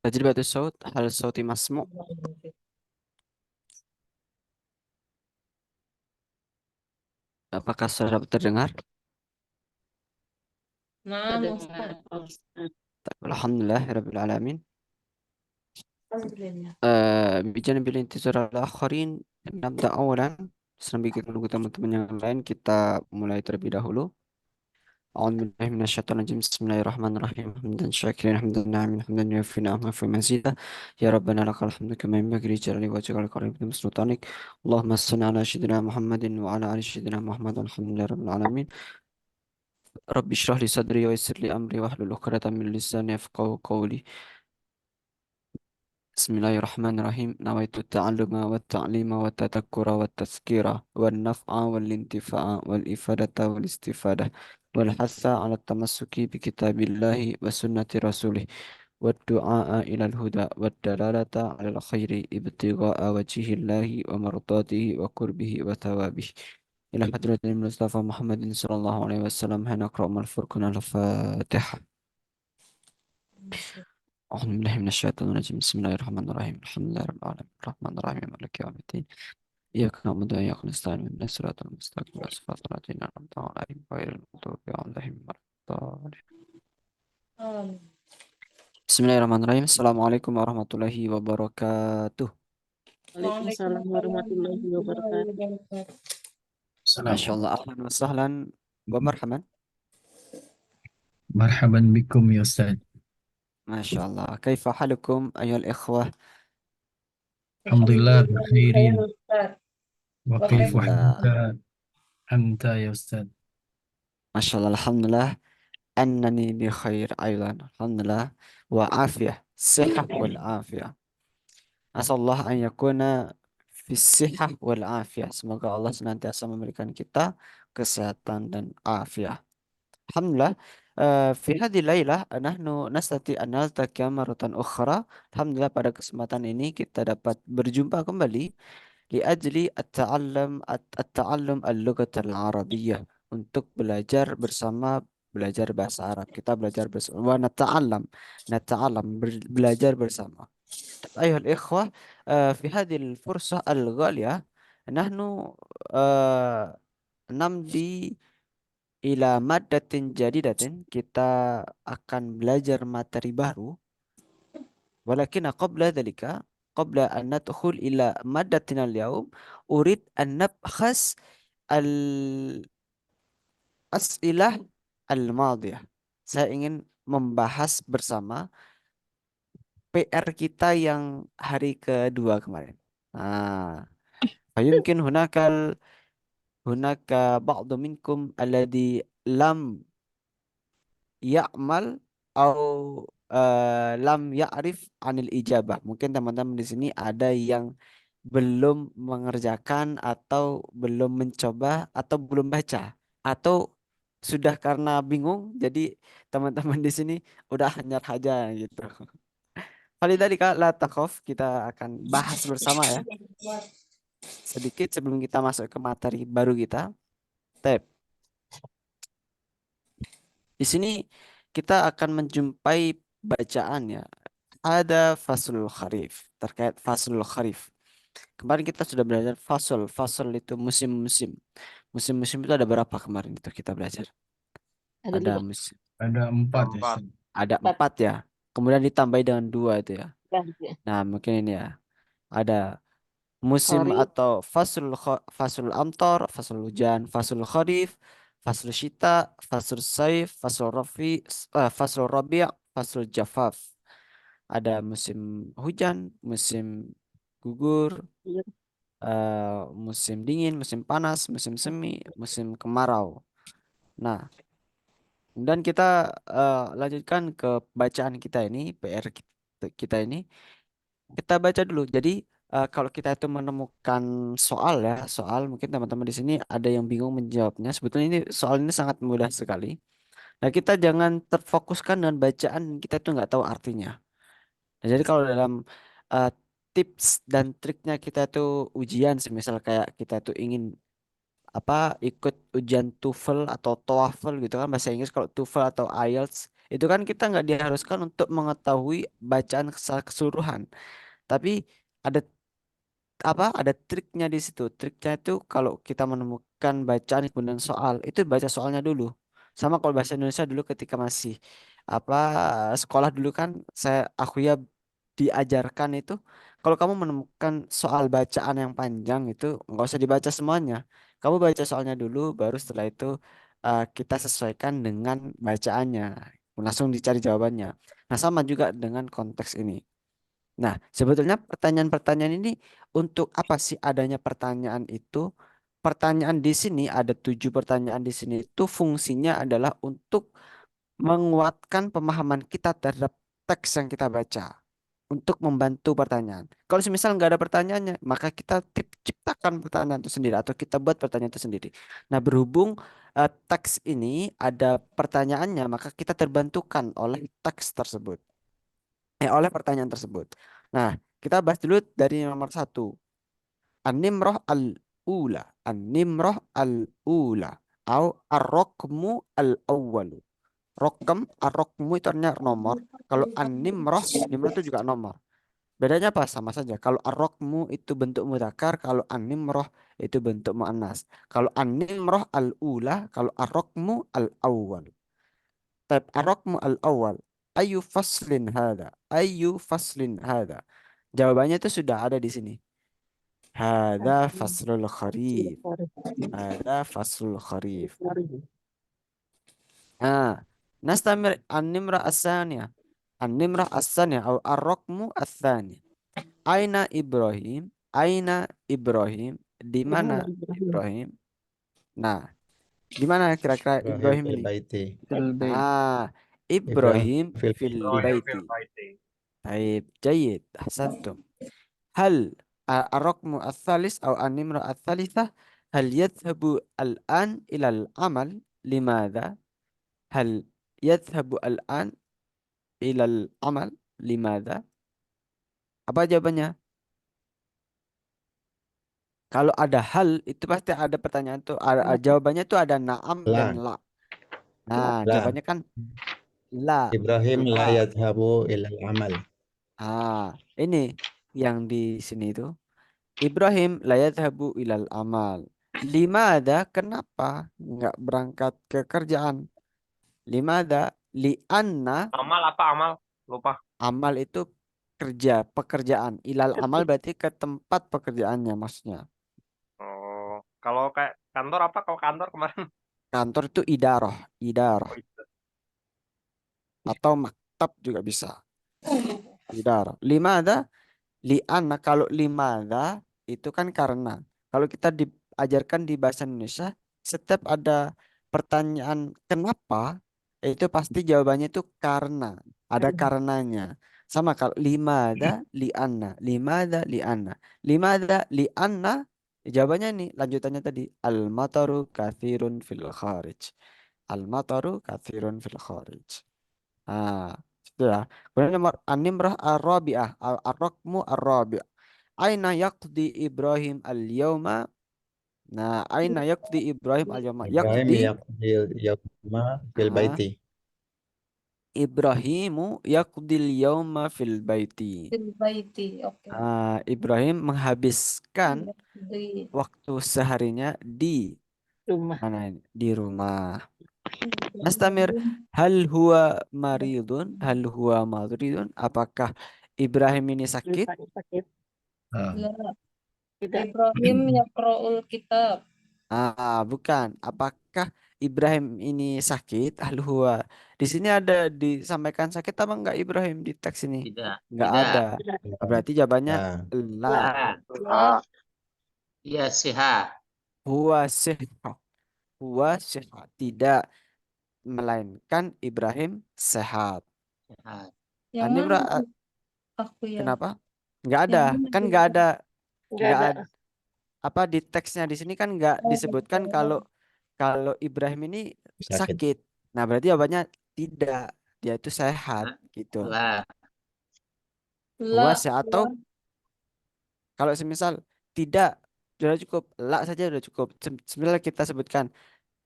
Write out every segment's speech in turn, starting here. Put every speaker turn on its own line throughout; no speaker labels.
تجربة الصوت، هل الصوت مسموع؟ Apakah suara terdengar?
نعم أستاذ.
Alhamdulillah Rabbil Alamin.
Alhamdulillah.
بجانب الانتظار الآخرين, نبدأ أولا. Sambil kita menunggu teman-teman yang lain, kita mulai terlebih dahulu. أعوذ بالله من الشيطان الرجيم. بسم الله الرحمن الرحيم. حمدا شاكرا حمدا ناعما حمدا يوفي نعمه ويكفي مزيدا. يا ربنا لك الحمد كما ينبغي لجلال وجهك ولكرم سلطانك. اللهم صل على سيدنا محمد وعلى آل سيدنا محمد. الحمد لله رب العالمين. رب اشرح لي صدري ويسر لي أمري واحلل عقدة من لساني يفقهوا قولي. بسم الله الرحمن الرحيم. نويت التعلم والتعليم والتذكر والتذكير والنفع والانتفاع والإفادة والاستفادة والحث على التمسك بكتاب الله وسنة رسوله والدعاء إلى الهدى والدلالة على الخير ابتغاء وجه الله ومرضاته وقربه وثوابه. إلى حضرة المصطفى محمد صلى الله عليه وسلم. هنقرأ من الفرقان الفاتحة. أعوذ بالله من الشيطان الرجيم. بسم الله الرحمن الرحيم. الحمد لله رب العالمين الرحمن الرحيم مالك يوم الدين. إياك نعبد وإياك نستعين من الصراط المستقيم صراط الذين أنعمت عليهم غير المغضوب عليهم ولا الضالين. بسم الله الرحمن الرحيم. السلام عليكم ورحمة الله وبركاته.
Waalaikumsalam warahmatullahi wabarakatuh.
ما
السلام
شاء الله، أهلا وسهلا ومرحبا.
مرحبا بكم يا أستاذ.
ما شاء الله، كيف حالكم أيها الإخوة؟
الحمد لله
Alhamdulillah,
بخير.
Ustaz.
وكيف
الحمد
Bagaimana?
لله.
حالك أنت يا أستاذ؟
ما شاء الله، الحمد لله أنني بخير أيضا، الحمد لله، وعافية، صحة والعافية. Asal Allah an yakuna fi sihah wal afiyah. Semoga Allah senantiasa memberikan kita kesehatan dan afiah. Alhamdulillah. Fi hadhihi lailah nahnu nastati an naltaqiya maratan ukhra. Alhamdulillah, pada kesempatan ini kita dapat berjumpa kembali li ajli at-ta'allum al-lughat al-arabiyyah, untuk belajar bahasa Arab. Kita belajar bersama. Wa nata'allam belajar bersama. أيها الإخوة، في هذه الفرصة الغالية نحن آه، نمضي إلى مادة جديدة. Kita akan belajar materi baru. ولكن قبل ذلك، قبل أن ندخل إلى مادتنا اليوم، أريد أن نبحث الأسئلة الماضية. Saya ingin membahas bersama PR kita yang hari kedua kemarin. Nah, فيمكن هناك بعض منكم الذي لم يعمل أو lam ya'rif anil ijabah. Mungkin teman-teman di sini ada yang belum mengerjakan atau belum mencoba atau belum baca atau sudah karena bingung, jadi teman-teman di sini udah hanyar haja gitu. Falidhalika la takhaf, kita akan bahas bersama ya sedikit sebelum kita masuk ke materi baru kita. Tep. Di sini kita akan menjumpai bacaan ya. Ada faslul kharif. Terkait faslul kharif, kemarin kita sudah belajar fasal. Fasal itu musim-musim. Musim-musim itu ada berapa kemarin itu kita belajar?
Ada
Ada
dua.
musim.
Ada empat ya Ustaz.
Ada
Empat.
empat ya. Kemudian ditambahi dengan dua itu ya.
Ya.
Nah, mungkin ini ya. Ada musim
Kharif,
atau fasul amtor, fasul hujan, fasul kharif, fasul syita, fasul saif, fasul rabi', fasul jafaf. Ada musim hujan, musim gugur,
ya.
musim dingin, musim panas, musim semi, musim kemarau. Nah, dan kita lanjutkan ke bacaan kita ini, PR kita ini. Kita baca dulu. Jadi kalau kita itu menemukan soal ya, soal mungkin teman-teman di sini ada yang bingung menjawabnya. Sebetulnya ini soal ini sangat mudah sekali. Nah, kita jangan terfokuskan dengan bacaan kita itu nggak tahu artinya. Nah, jadi kalau dalam eh, tips dan triknya kita itu ujian, semisal kayak kita tuh ingin apa ikut ujian TOEFL atau TOEFL gitu kan bahasa Inggris. Kalau TOEFL atau IELTS itu kan kita nggak diharuskan untuk mengetahui bacaan secara keseluruhan. Tapi ada ada triknya di situ. Triknya itu kalau kita menemukan bacaan kemudian soal, itu baca soalnya dulu. Sama kalau bahasa Indonesia dulu ketika masih apa sekolah dulu kan aku ya diajarkan itu kalau kamu menemukan soal bacaan yang panjang itu nggak usah dibaca semuanya. Kamu baca soalnya dulu, baru setelah itu kita sesuaikan dengan bacaannya. Langsung dicari jawabannya. Nah, sama juga dengan konteks ini. Nah, sebetulnya pertanyaan-pertanyaan ini untuk apa sih adanya pertanyaan itu? Pertanyaan di sini ada 7 pertanyaan di sini itu fungsinya adalah untuk menguatkan pemahaman kita terhadap teks yang kita baca untuk membantu pertanyaan. Kalau misal nggak ada pertanyaannya, maka kita ciptakan pertanyaan itu sendiri atau kita buat pertanyaan itu sendiri. Nah, berhubung teks ini ada pertanyaannya, maka kita terbantukan oleh teks tersebut, oleh pertanyaan tersebut. Nah, kita bahas dulu dari nomor 1. An-nimrah al-ula. An-nimrah al-ula. Atau ar-rokmu al-awwalu. Rokam, ar-rokmu itu artinya nomor. Kalau an-nimrah, nimrah itu juga nomor. Bedanya apa? Sama saja. Kalau ar-rokmu itu bentuk mudzakkar, kalau an-nimrah itu bentuk muannas. Kalau an-nimrah al-ula, kalau ar-rokmu al-awwal. طيب الرقم الأول أي فصل هذا أي فصل هذا jawabannya itu sudah ada di sini هذا فصل الخريف هذا فصل الخريف نستمر النمرة الثانية النمرة الثانية أو الرقم الثاني أين إبراهيم أين إبراهيم di mana Ibrahim nah di mana kira-kira
إبراهيم
Ibrahim
في
ini
البيت. إبراهيم
Ibrahim
في
fil
البيت.
baiti طيب جيد أحسنتم هل الرقم الثالث أو النمرة الثالثة هل يذهب الآن إلى العمل لماذا هل يذهب الآن إلى العمل لماذا apa jawabannya kalau ada hal itu pasti ada pertanyaan tuh jawabannya tuh ada naam dan
لا
la nah
لا
jawabannya kan la
إبراهيم لا
la
يذهب إلى العمل.
ini yang di sini itu Ibrahim la yadhhabu ilal amal. Limada? Kenapa nggak berangkat ke kerjaan? Limada? Lianna
Amal apa amal? Lupa.
amal itu kerja, pekerjaan. Ilal amal berarti ke tempat pekerjaannya maksudnya.
Oh, kalau kayak kantor apa? Kalau kantor kemarin.
Kantor itu idaroh, idaroh
Oh, itu.
atau maktab juga bisa. Idaroh. Limada? Li'anna kalau limada itu kan karena. Kalau kita diajarkan di bahasa Indonesia, setiap ada pertanyaan kenapa, itu pasti jawabannya itu karena. Ada karenanya. Sama kalau limada li'anna, limada li'anna. Limada li'anna, jawabannya nih lanjutannya tadi al-mataru kathirun fil kharij. Al-mataru kathirun fil kharij. Ah, sudah. Kemudian nomor an-nimrah ar-rabi'ah, ar-raqmu ar-rabi'. Aina yaqdi Ibrahim al-yawma? Nah, aina yaqdi Ibrahim al-yawma?
إبراهيم
Yaqdi
يقضي اليوم في البيت.
ah, Ibrahimu yaqdi al-yawma fil baiti.
Baiti, oke.
Ibrahim menghabiskan
Di
waktu seharinya di
Rumah.
mana ini? Di rumah. Nastamir, hal huwa maridun? Hal huwa maridun? Apakah Ibrahim ini sakit?
Sakit.
Ah,
Ya,
Tidak.
Ibrahim yaqra'ul kitab.
Bukan. Apakah Ibrahim ini sakit? Hal huwa. Di sini ada disampaikan sakit apa enggak Ibrahim di teks ini?
Tidak,
Enggak
tidak.
ada. Berarti jawabannya
لا
la.
Lah,
Ya,
iya sehat.
Huwa sehat. Huwa sehat. Tidak. Melainkan Ibrahim sehat.
Sehat.
yang
Ini
mana aku ya?
kenapa? Enggak ada.
Yang mana
Kan
tuh?
enggak ada.
Enggak
Enggak
ada.
ada. Apa di teksnya di sini kan enggak
Oh,
disebutkan
betul.
kalau kalau Ibrahim ini
sakit.
sakit. Nah, berarti jawabannya tidak. Dia itu sehat gitu.
Lah,
La,
Huwa sehat atau kalau semisal tidak sudah cukup, la saja sudah cukup. Sebenarnya kita sebutkan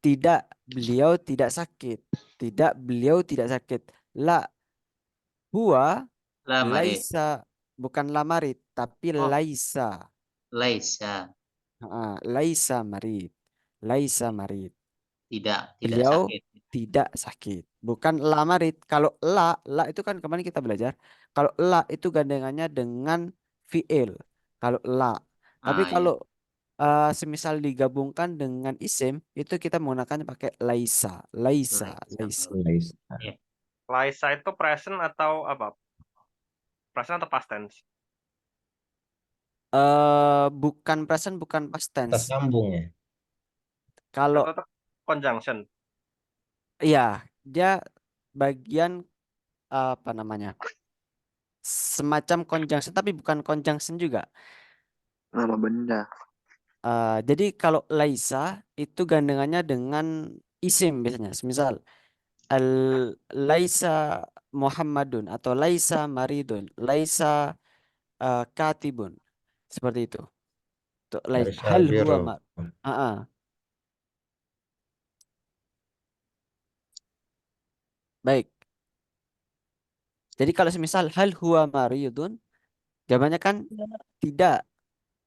Tidak, beliau tidak sakit. Tidak, beliau tidak sakit. La, huwa,
La marid.
laisa, bukan la marid, tapi
Oh.
laisa.
Laisa.
Laisa marid. Laisa marid.
Tidak
Beliau
sakit.
tidak sakit. Bukan la marid. Kalau la itu kan kemarin kita belajar. Kalau la itu gandengannya dengan fiil. Kalau la. Tapi
Ya.
kalau semisal digabungkan dengan isim, itu kita menggunakannya pakai laisa. Laisa. Laisa.
Ya.
Laisa itu present atau apa? Present atau past tense?
Bukan present, bukan past
Kata
tense.
sambung ya.
Kalau
Atau conjunction?
iya, dia bagian apa namanya? Semacam conjunction, tapi bukan conjunction juga.
Nama benda.
Jadi kalau laisa itu gandengannya dengan isim biasanya. Misal al laisa Muhammadun atau laisa maridun, laisa katibun. Seperti itu. Tuh,
Laisa
hal huwa
biru.
Baik. Jadi kalau semisal hal huwa maridun, jawabannya kan tidak.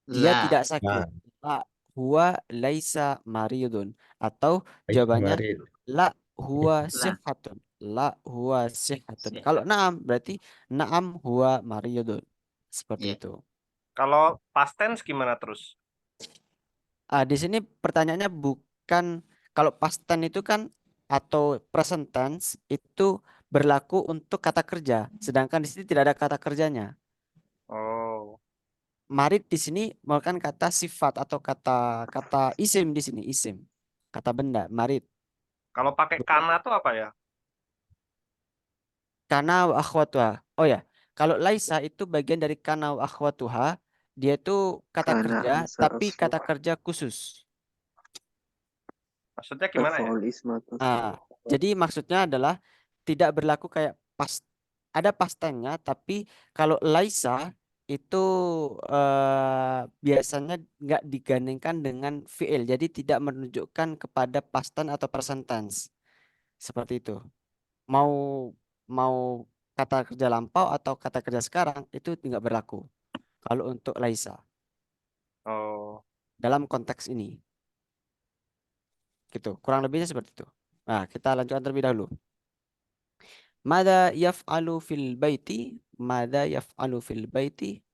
Dia
La.
tidak sakit.
Nah,
La huwa laisa maridun. Atau
laisa
jawabannya
marid.
la huwa
La.
sihatun. La huwa sihatun.
Sihat.
Kalau naam berarti naam huwa maridun. Seperti
Ya.
itu.
Kalau past tense gimana terus?
Di sini pertanyaannya bukan kalau past tense itu kan atau present tense itu berlaku untuk kata kerja, sedangkan di sini tidak ada kata kerjanya.
Oh,
Marid di sini merupakan kata sifat atau kata isim di sini isim, kata benda marid.
kalau pakai kana tuh apa ya?
Kana wa akhwatuha. Oh ya, kalau laisa itu bagian dari kana wa akhwatuha, dia itu kata
Kana
kerja
ansar
tapi kata kerja khusus.
Maksudnya gimana ya?
Al-faul ismatu.
Jadi maksudnya adalah tidak berlaku kayak ada pastennya, tapi kalau laisa itu biasanya nggak digandengkan dengan fiil, jadi tidak menunjukkan kepada past tense atau present tense seperti itu. Mau mau kata kerja lampau atau kata kerja sekarang itu tidak berlaku kalau untuk laisa
Oh,
dalam konteks ini, gitu. Kurang lebihnya seperti itu. Nah, kita lanjutkan terlebih dahulu. Mada yaf'alu fil baiti? Mada yaf'alu fil baiti?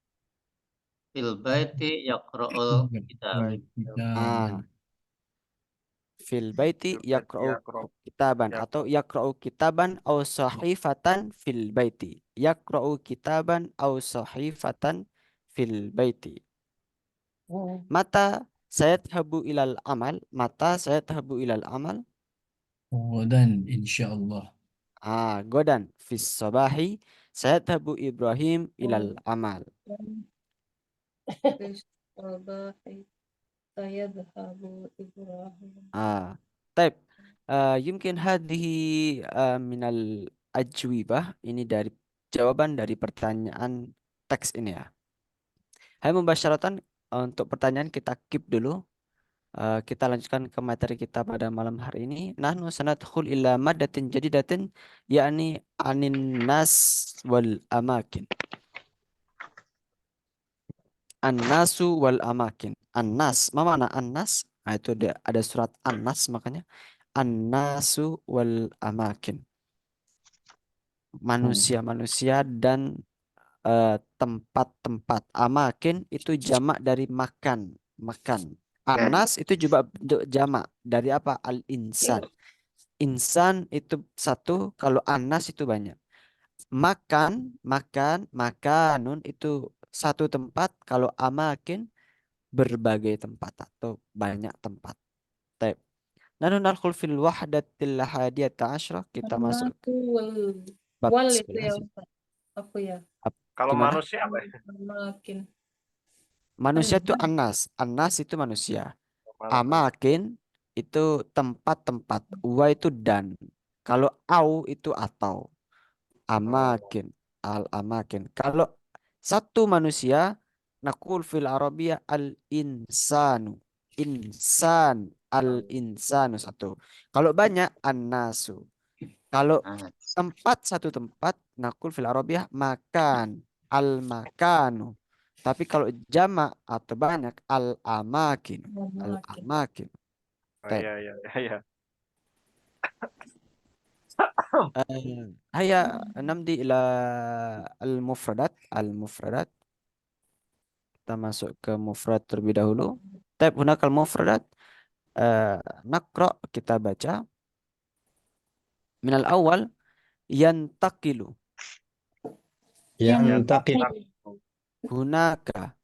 Fil baiti yaqra'ul kitab.
Ah, fil baiti yaqra'u kitaban
ya.
atau yaqra'u kitaban au sahifatan fil baiti. Yaqra'u kitaban au sahifatan fil baiti. Mata sayadhabu ilal amal? Mata sayadhabu ilal amal?
غدا إن شاء الله.
Godan fis sabahi sayadhabu Ibrahim ilal amal.
Ibrahim.
Taib. Yumkin hadhihi minal ajwibah. Ini dari jawaban dari pertanyaan teks ini ya. Hai mubasyaratan, untuk pertanyaan kita keep dulu. Kita lanjutkan ke materi kita pada malam hari ini. Nahnu sanadkhul ila maddatin jadidatin yakni anin nas wal amakin. An-nasu wal amakin. An-nas, mana an-nas? Nah, itu ada surat an-nas makanya an-nasu wal amakin. Manusia-manusia dan tempat-tempat. Amakin itu jamak dari makan, makan. Anas itu juga bentuk jamak dari apa? Al-insan. Insan itu satu, kalau anas itu banyak. Makan, makanun itu satu tempat, kalau amakin berbagai tempat atau banyak tempat. Baik. Nanu narkhul fil wahdatil hadiyata asyra, kita masuk ke bab
Wal itu ya
11.
Ustaz. Aku ya.
Kalau
Gimana?
manusia apa ya?
Makin.
Manusia itu anas, anas itu manusia. Amakin itu tempat-tempat. Wa itu dan. Kalau au itu atau. Amakin. Al-amakin. Kalau satu manusia, nakul fil Arabiyah al-insanu. insan, al-insanu satu. Kalau banyak an-nasu. Kalau
Nah,
satu tempat nakul fil arabiyah makan, al-makanu. Tapi kalau jamak atau banyak al-amakin, al-amakin.
Oh
Baik.
iya iya iya.
هيا نمضي إلى المفردات. Kita masuk ke mufrad terlebih dahulu. Tab hunakal mufradat. Naqra, kita baca. Minal awal yantaqilu.
Yang takil.
Hunaka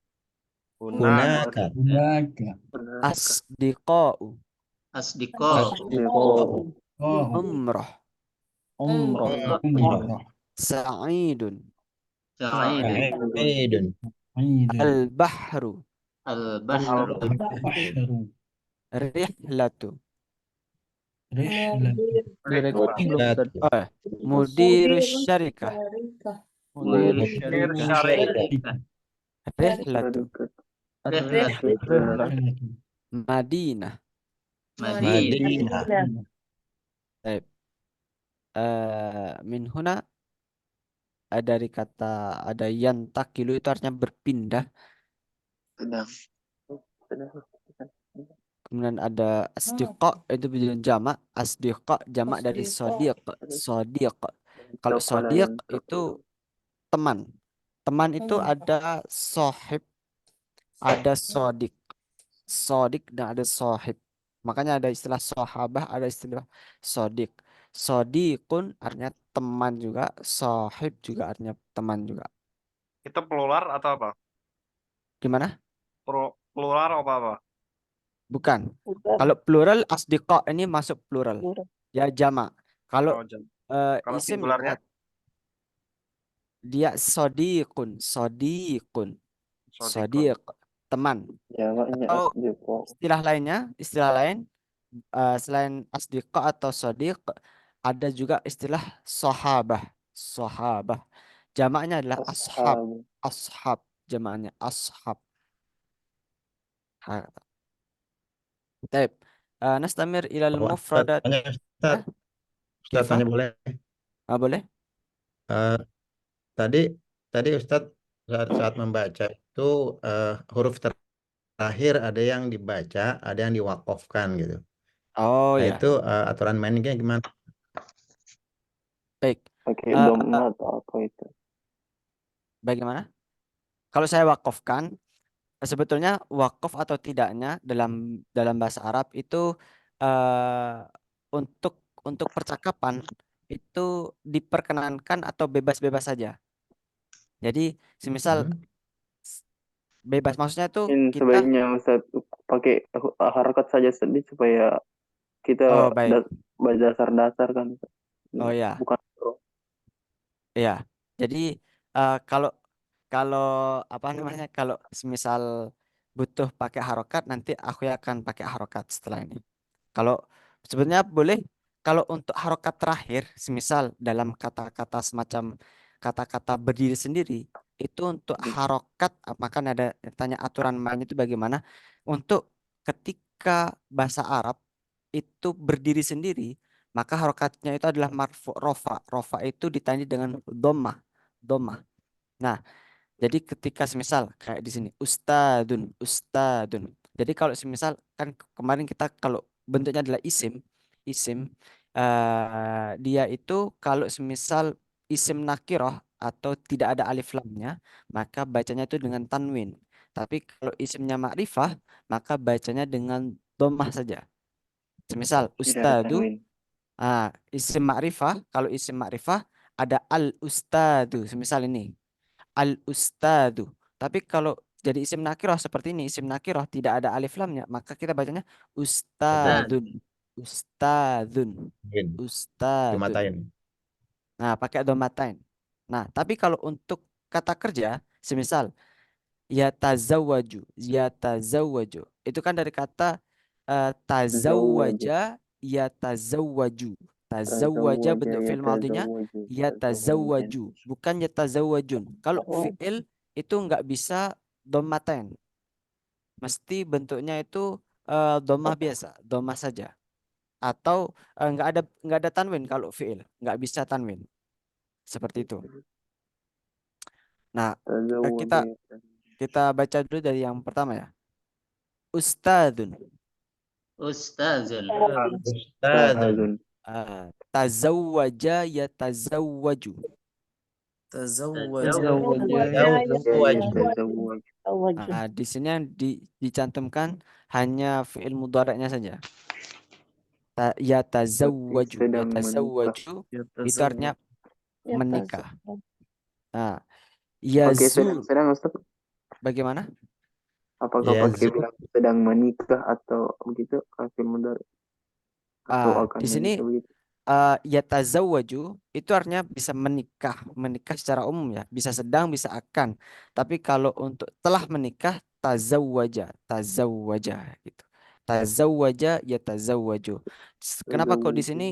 Hunaka.
Hunaka.
asdiqa'u.
asdiko,
Oh,
Umrah.
umrah.
Sa'idun.
sa'id,
Sa'idun.
Aidun.
Al-bahru.
al-bahru,
Bahru.
Rihlatu.
Rihlat.
Satu.
Mudirus syarikah.
Mudir
syarikah,
syarikah.
Rihlatu.
rihlat,
Madinah.
Madinah,
Madinah.
Baik. Min huna dari kata ada yantakilu itu artinya berpindah.
Sedang.
Kemudian ada asdiqa itu menjadi jamak. Asdiqa jamak dari sodiq. Sodiq. Kalau sodiq itu teman. Teman itu ada sohib, ada sodik. Sodik dan ada sohib. Makanya ada istilah sohabah, ada istilah sodik. Sodikun artinya teman juga. Sohib juga artinya teman juga.
Itu plural atau apa?
Gimana?
Plural apa apa?
Bukan. Kalau plural asdiqa ini masuk plural. Ya jamak. Kalau
Oh, jam. Kalau
isim
singularnya?
dia sodikun, sodikun, sodik, teman.
Jamaknya
Atau
asdiqo.
istilah lain selain asdiqa atau sodik ada juga istilah sahabah, sahabah. Jamaknya adalah ashab,
Ashab.
ashab. Jamaknya ashab. Baik. Nastamir ilal mufradat.
Tanya Ustaz. Ustaz
Kifa?
tanya boleh?
Boleh?
Eh, tadi Ustaz saat membaca itu huruf terakhir ada yang dibaca, ada yang diwakafkan gitu.
Oh
Nah
ya.
itu aturan mainnya gimana?
Baik.
Pakai
Eh,
dhamma atau apa itu?
Bagaimana? Kalau saya wakafkan, sebetulnya wakaf atau tidaknya dalam bahasa Arab itu eh, untuk percakapan itu diperkenankan atau bebas-bebas saja. Jadi, semisal
Hmm.
bebas maksudnya itu
Mungkin
kita
sebaiknya Ustaz pakai harakat saja sedih supaya kita
baik.
berdasar-dasar kan. Ustaz.
Oh ya,
Bukan pro.
ya. Jadi kalau kalau apa namanya kalau semisal butuh pakai harokat nanti aku akan pakai harokat setelah ini. Kalau sebenarnya boleh kalau untuk harokat terakhir, semisal dalam kata-kata semacam kata-kata berdiri sendiri, itu untuk harokat, maka ada tanya aturan main itu bagaimana? Untuk ketika bahasa Arab itu berdiri sendiri, maka harokatnya itu adalah marfu rofa. Rofa itu ditandai dengan domah, domah. Nah, jadi ketika semisal kayak di sini ustadun, ustadun. Jadi kalau semisal kan kemarin kita kalau bentuknya adalah isim, isim dia itu kalau semisal isim nakiroh atau tidak ada alif lamnya, maka bacanya itu dengan tanwin. Tapi kalau isimnya ma'rifah, maka bacanya dengan domah saja. Semisal
Tidak ada
ustadu,
tanwin.
isim ma'rifah, kalau isim ma'rifah ada al ustadu, semisal ini al-ustadu. Tapi kalau jadi isim nakirah seperti ini, isim nakirah tidak ada alif lamnya, maka kita bacanya
Ustaz,
ustadun. Ustadun.
Win.
Ustadun.
Dimatain.
Nah, pakai domatain. Nah, tapi kalau untuk kata kerja, semisal yatazawwaju, yatazawwaju. Itu kan dari kata
Tazawwaju.
tazawwaja, yatazawwaju. Tazawwaja
Tazawwaja
bentuk fi'il madinya
yatazawwaju.
yatazawwaju, bukan yatazawwajun. Kalau
Oh.
fi'il itu nggak bisa dhammatain. Mesti bentuknya itu domah biasa, domah saja. Atau nggak ada tanwin kalau fiil, nggak bisa tanwin. Seperti itu. Nah,
تزوج
kita kita baca dulu dari yang pertama ya. Ustadun.
Ustazul.
Ustadzun.
Tazawwaja yatazawwaju.
Tazawwaja
يتزوج
Di sini yang dicantumkan hanya fiil mudhari'nya saja. Yatazawwaju.
sedang
Yatazawwaju itu artinya menikah. Nah,
pakai
yazur.
sedang Ustaz,
Bagaimana?
apakah pakai bilang sedang menikah atau begitu kafir mudhari atau akan
Di sini
menikah begitu?
yatazawwaju itu artinya bisa menikah secara umum ya, bisa sedang, bisa akan. Tapi kalau untuk telah menikah, tazawwaja gitu. Tazawwaja yatazawwaju. Kenapa kok di sini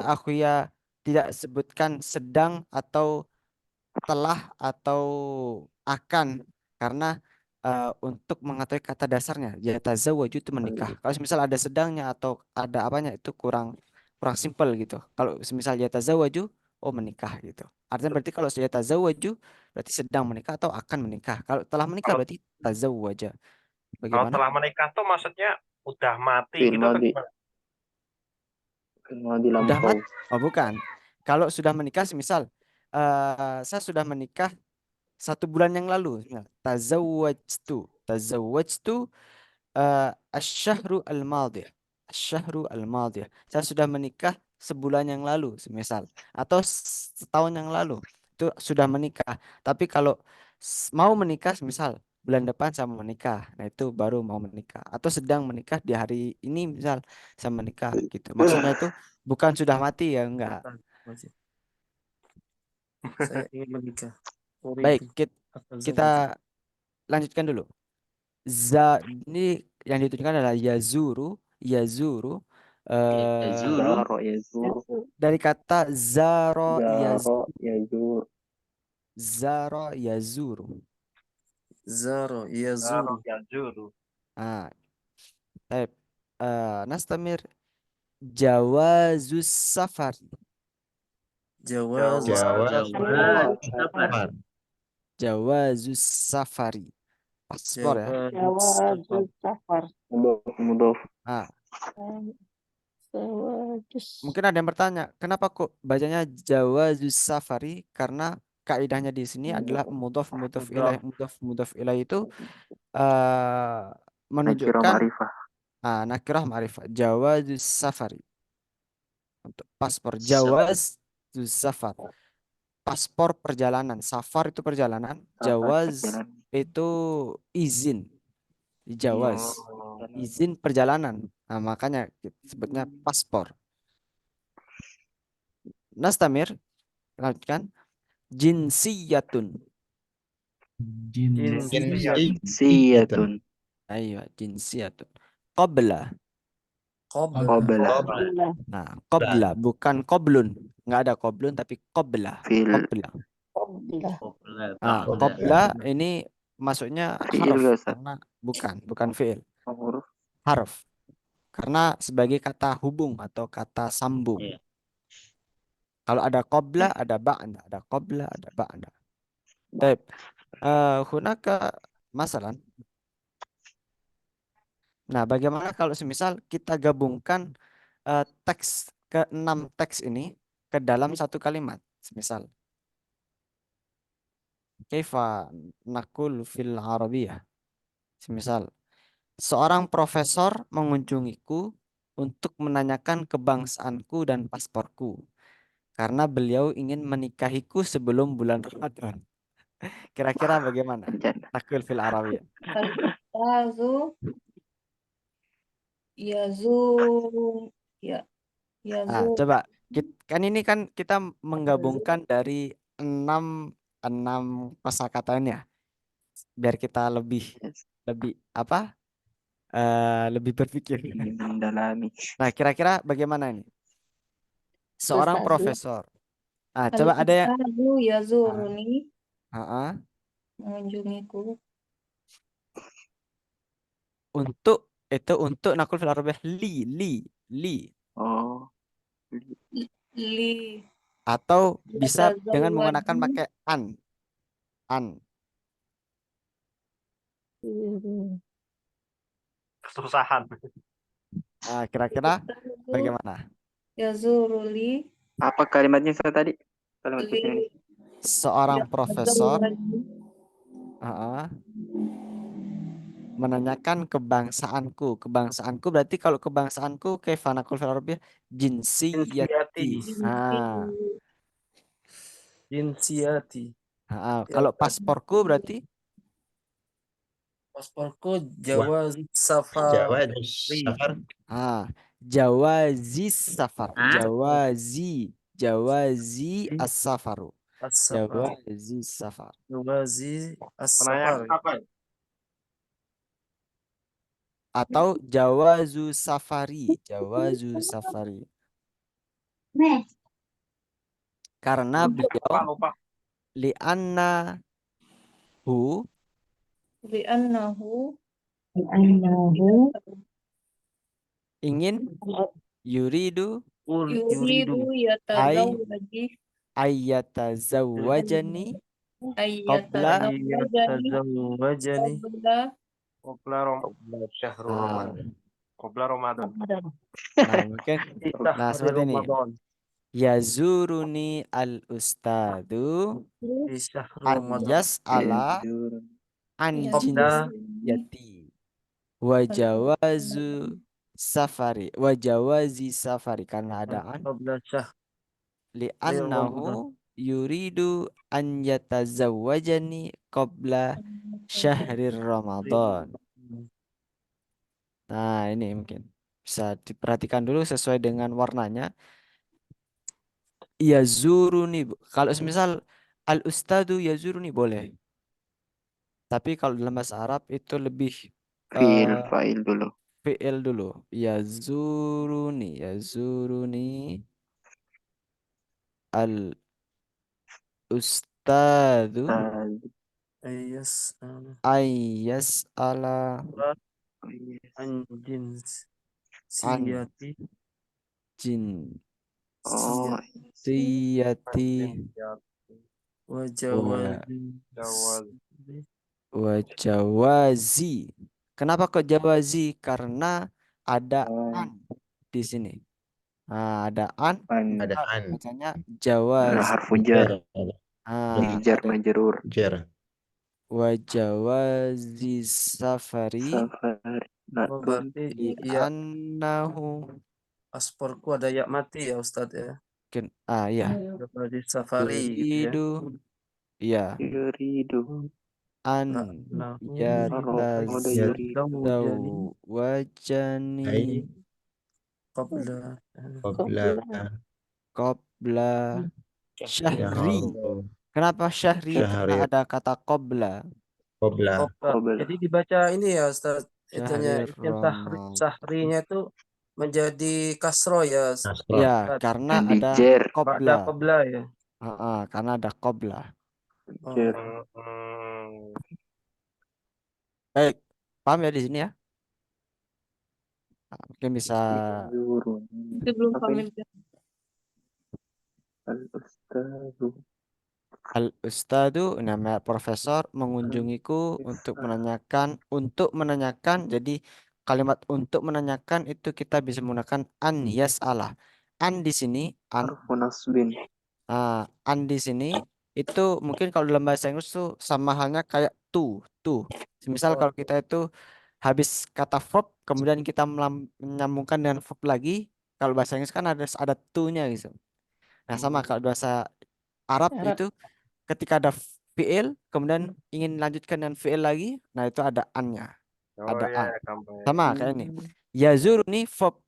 aku ya tidak sebutkan sedang atau telah atau akan, karena untuk mengetahui kata dasarnya yatazawwaju itu menikah. Kalau misal ada sedangnya atau ada apanya itu kurang kurang simpel gitu. Kalau misal yatazawwaju, oh menikah gitu. Artinya berarti kalau yatazawwaju berarti sedang menikah atau akan menikah. Kalau telah menikah
Kalau
berarti tazawwaja.
kalau
Bagaimana?
telah menikah tuh maksudnya udah mati
Fi'il
gitu atau
madhi.
gimana?
Fi'il madhi
Udah
lampau.
mati? Oh bukan. Kalau sudah menikah, misal saya sudah menikah 1 bulan yang lalu. Nah, tazawwajtu asyhru al-madhi. Asyhru al-madhi. Saya sudah menikah sebulan yang lalu, semisal, atau setahun yang lalu. Itu sudah menikah. Tapi kalau mau menikah, misal bulan depan saya mau menikah. Nah, itu baru mau menikah. Atau sedang menikah di hari ini, misal saya menikah gitu. Maksudnya itu bukan sudah mati ya, enggak.
Saya ingin menikah.
Baik, kita lanjutkan dulu. Ini yang ditunjukkan adalah yazuru.
Yazuru.
Zara yazur.
Dari kata zaro
Zara yazur.
yazuru.
Zaro yazuru.
Yazuru.
Ah, baik. Nastamir jawazus safar.
Jawaz.
Safar.
Jawazus safari. Paspor ya.
Jawaz safar.
Mudhaf.
Mungkin ada yang bertanya, kenapa kok bacanya jawazus safari? Karena kaidahnya di sini adalah mudhaf mudhaf ilaih itu
Nakirah
menunjukkan
ma'rifah.
nakirah ma'rifah. Jawazus safari. Untuk paspor, jawaz safar. Paspor perjalanan, safar itu perjalanan, jawaz itu izin. Jawaz, izin perjalanan. Nah, makanya kita sebutnya paspor. Nastamir, lanjutkan. Jinsiyatun.
Siyatun.
Ayo, jinsiyatun. Qabla.
Qabla.
Nah, qabla bukan qoblun. Nggak ada qoblun tapi qabla.
Fil.
Qabla. Qabla ini maksudnya
Fi'il
harf
gak, Ustaz?
karena bukan fi'il.
Huruf.
Harf. Karena sebagai kata hubung atau kata sambung.
Iya.
Kalau ada qabla, ada ba'da, ada qabla, ada ba'da. Baik. Hunaka masalan. Nah, bagaimana kalau semisal kita gabungkan teks ke-6 teks ini ke dalam satu kalimat? Semisal, kaifa nakul fil arabiyah? Semisal, seorang profesor mengunjungiku untuk menanyakan kebangsaanku dan pasporku karena beliau ingin menikahiku sebelum bulan Ramadan. Kira-kira bagaimana? Nakul fil arabiyah.
Al-Ustazu yazuru ya yazuru.
Coba kan ini kan kita menggabungkan dari enam kosakatanya biar kita lebih apa? Lebih berpikir.
Mendalami.
Nah, kira-kira bagaimana ini? Seorang
Ustazu.
profesor. Coba ada ya.
Al-Ustazu yazuruni
Ah,
mengunjungiku.
untuk Itu untuk nakul fil arabiyah li.
Oh,
Li
Atau bisa dengan menggunakan
yatazawwaju.
pakai an.
Kesusahan.
Nah, kira-kira
Ustazu
bagaimana?
yazuru li
apa kalimatnya Ustaz tadi? Kalimat
li
ini.
Seorang profesor
yatazawwaju.
uh, menanyakan kebangsaanku. Kebangsaanku berarti kalau kebangsaanku kaifa naqul fil arabiyah jinsiyati. Ah,
Jinsiyati. Ya,
kalau pasporku berarti
pasporku
Wah,
Jawa
Jawa
Safari.
safar.
jawazi safar.
Hah?
Jawazi as-safaru.
As-Safar.
Jawazi safar.
Jawazi
Menanyakan
As-Safari.
apa?
Atau jawazu safari. Jawazu safari. Karena
Lupa,
beliau
lupa.
li'anna hu
Li'annahu
ingin yuridu
yuridu yatazawwaji
ayyatazawwajani qabla
ayyatazawwajani qabla
Qabla syahrul Ramadan. Qabla Ramadan.
Nah, mungkin
Nah,
seperti ini.
Ramadan.
Yazuruni al-ustadu
Di syahrul
an
Ramadan.
yas'ala an
Qabla
jinsiyati wa jawazu safari wa jawazi safari karena ada an
Qabla syahr
li'annahu yuridu an yatazawwajani qabla syahrir Ramadan. Nah, ini mungkin bisa diperhatikan dulu sesuai dengan warnanya. Yazuruni. Kalau semisal al-ustadu yazuruni boleh. Tapi kalau dalam bahasa Arab itu lebih
Fa'il dulu.
fi'il dulu. Yazuruni al-ustadu
Ayas
ayyas ala
an jins
an
siyati
Oh,
jinsiyati
wa jawazi
wa jawazi. Kenapa kok jawazi? Karena ada an di sini. Nah, ada an,
Ada an.
bacanya jawazi.
harfu jar. Jar majrur.
Jar.
Wa jawazi safari
Safari.
Oh, berarti ya
li'annahu
pasporku ada ya mati ya Ustadz ya.
ya
Di safari gitu ya.
yuridu ya
Yuridu.
an
Lahu
yatazawwajani
qabla
qabla syahri. Kenapa syahri? Karena ada kata qabla.
Qabla.
Jadi dibaca ini ya Ustadz. Itunya
Ramadan.
sahrinya itu menjadi kasro ya.
Nasro.
Ya, karena
Di
ada
jar.
qabla.
Qabla ya.
Karena ada qabla.
Jar.
Baik, paham ya di sini ya? Nah, mungkin bisa
Yazuruni.
Itu belum
Apa ini?
familiar.
Al-ustadu.
Al-ustadu, nama profesor mengunjungiku untuk menanyakan. Jadi kalimat untuk menanyakan itu kita bisa menggunakan an yas'alah. An di sini,
Harfu nasbin.
an di sini itu mungkin kalau dalam bahasa Inggris tuh sama halnya kayak to. Misal kalau kita itu habis kata verb kemudian kita menyambungkan dengan verb lagi, kalau bahasa Inggris kan ada to-nya gitu. Nah, sama kalau bahasa Arab itu ketika ada fi'il kemudian ingin lanjutkan dengan fi'il lagi, nah itu ada an-nya. Ada an. Sama kayak ini. Yazuruni verb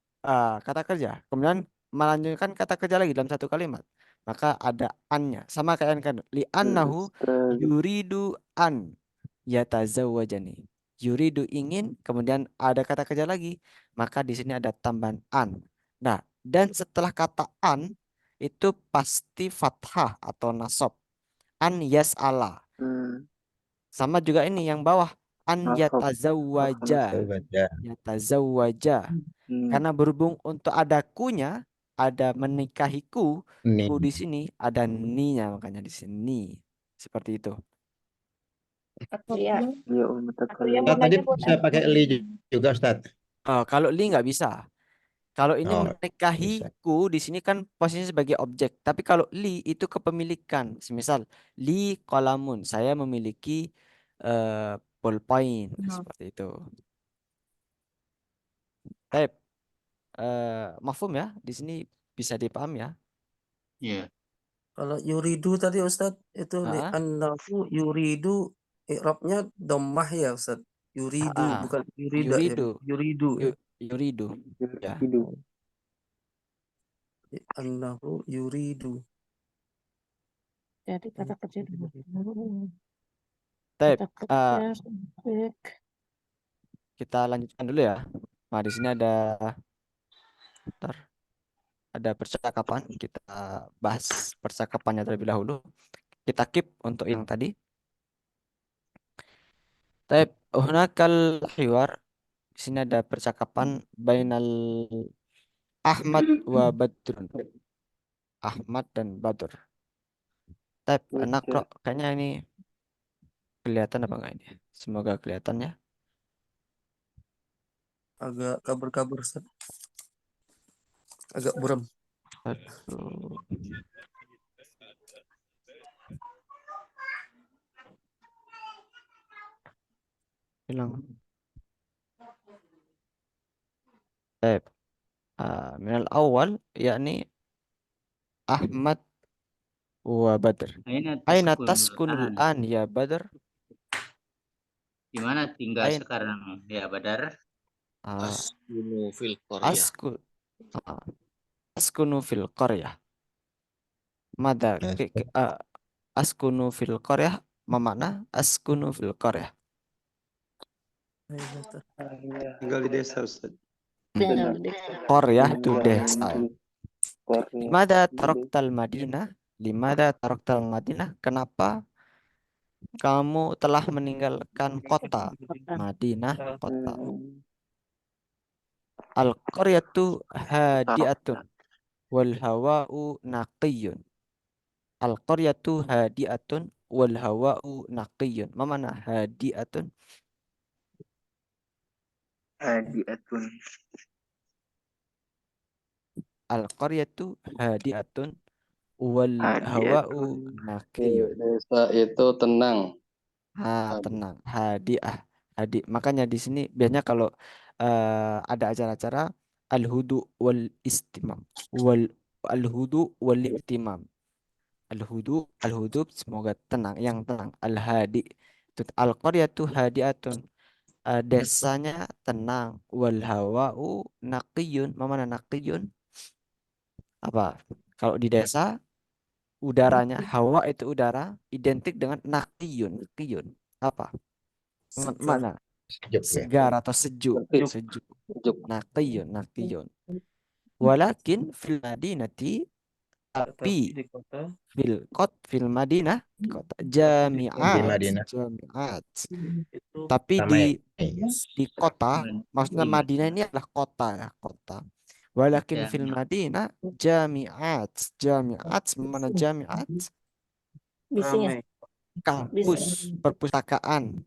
kata kerja, kemudian melanjutkan kata kerja lagi dalam satu kalimat. Maka ada an-nya. Sama kayak kan li'annahu yuridu an yatazawwajani. Yuridu ingin, kemudian ada kata kerja lagi, maka di sini ada tambahan an. Nah, dan setelah kata an itu pasti fathah atau nasab. An yas'ala. Sama juga ini yang bawah an
Maaf.
yatazawwaja.
Baca.
Yatazawwaja. Karena berhubung untuk ada kunya, ada menikahiku,
Nih.
ku di sini ada ninya, makanya di sini. Seperti itu.
Iya.
Ya,
Atria
mutakallim.
mau
Tadi
nanya buat
bisa pakai li juga, Ustaz.
Oh, kalau li nggak bisa. Kalau ini
Oh,
menikahiku di sini kan posisinya sebagai objek. Tapi kalau li itu kepemilikan. Semisal li kolamun, saya memiliki ballpoint seperti itu. Baik, mafhum ya. Di sini bisa dipaham ya.
Iya.
Kalau yuridu tadi Ustadz itu
Ah,
li'annahu yuridu i'rabnya dhammah ya Ustadz. Yuridu
ah.
bukan yurida ya.
Yuridu.
Yuridu ya.
Yuridu. Ya.
Hidup.
Li'annahu yuridu.
Jadi kata kerja dulu.
Baik,
Kata kerja subjek.
kita lanjutkan dulu ya. Nah, di sini ada percakapan. Kita bahas percakapannya terlebih dahulu. Kita keep untuk yang tadi. Baik, hunakal hiwar. Di sini ada percakapan bainal Ahmad wa Badrun. Ahmad dan Badr. Baik, nakro. Kayaknya ini kelihatan apa enggak ini? Semoga kelihatan ya.
Agak kabur-kabur Ustadz. Agak buram.
Aduh. Hilang. Baik. Minal awal yakni Ahmad wa Badr. Aina taskunul an ya Badr?
Di mana tinggal
Ain.
sekarang ya Badar?
Askunu fil qaryah.
Askunu fil qaryah. Mada askunu fil qaryah mana askunu fil qaryah.
Tinggal di desa, Ustaz.
Tinggal di desa.
Qaryah itu desa. Limada taraktal Madinah? Limada taraktal Madinah? Kenapa kamu telah meninggalkan kota? Madinah, kota. Al-qaryatu hadiatun wal hawa'u naqiyun. Al-qaryatu hadiatun wal hawa'u naqiyun. Ma mana hadiatun?
Hadiatun.
Al-qaryatu hadiatun wal hawa'u naqiyun.
Desa itu tenang.
Tenang. Hadiah. Makanya di sini biasanya kalau ada acara-acara al-hudu wal istimam al-hudu wal ihtimam. Al-hudu semoga tenang, yang tenang. Al-hadi. Al-qaryatu hadiatun. Desanya tenang. Wal hawa'u naqiyun. Mana naqiyun? Apa? Kalau di desa udaranya, hawa itu udara identik dengan naqiyun. Naqiyun. Apa? Mana?
Sejuk ya.
Segar atau sejuk. Sejuk. Naqiyun. Walakin fil madinati, tapi
Di kota
fil Madinah, kota
Di Madinah.
jami'at.
itu
Tapi
Sama
di kota, maksudnya Madinah ini adalah kota ya, kota. Walakin
Ya.
fil Madinah jami'at. Mana jami'at?
Bisnya.
Kampus, perpustakaan,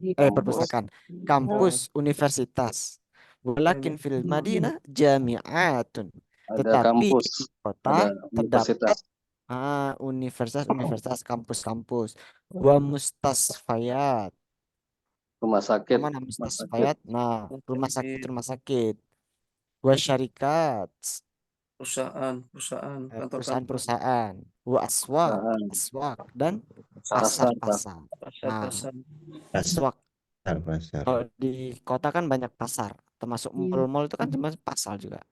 kampus universitas. Walakin fil Madinah jami'atun.
Ada
Tetapi
kampus,
di kota
ada
terdapat
universitas,
universitas, kampus-kampus. Wa mustasfayat.
rumah sakit,
Mana mustasfayat? Nah, rumah sakit. Wa syarikat.
perusahaan kantor-kantor
Perusahaan-perusahaan. Wa aswaq dan pasar-pasar.
pasar-pasar.
Aswaq.
Pasar.
Kalau di kota kan banyak pasar, termasuk mall-mall itu kan cuma pasar juga.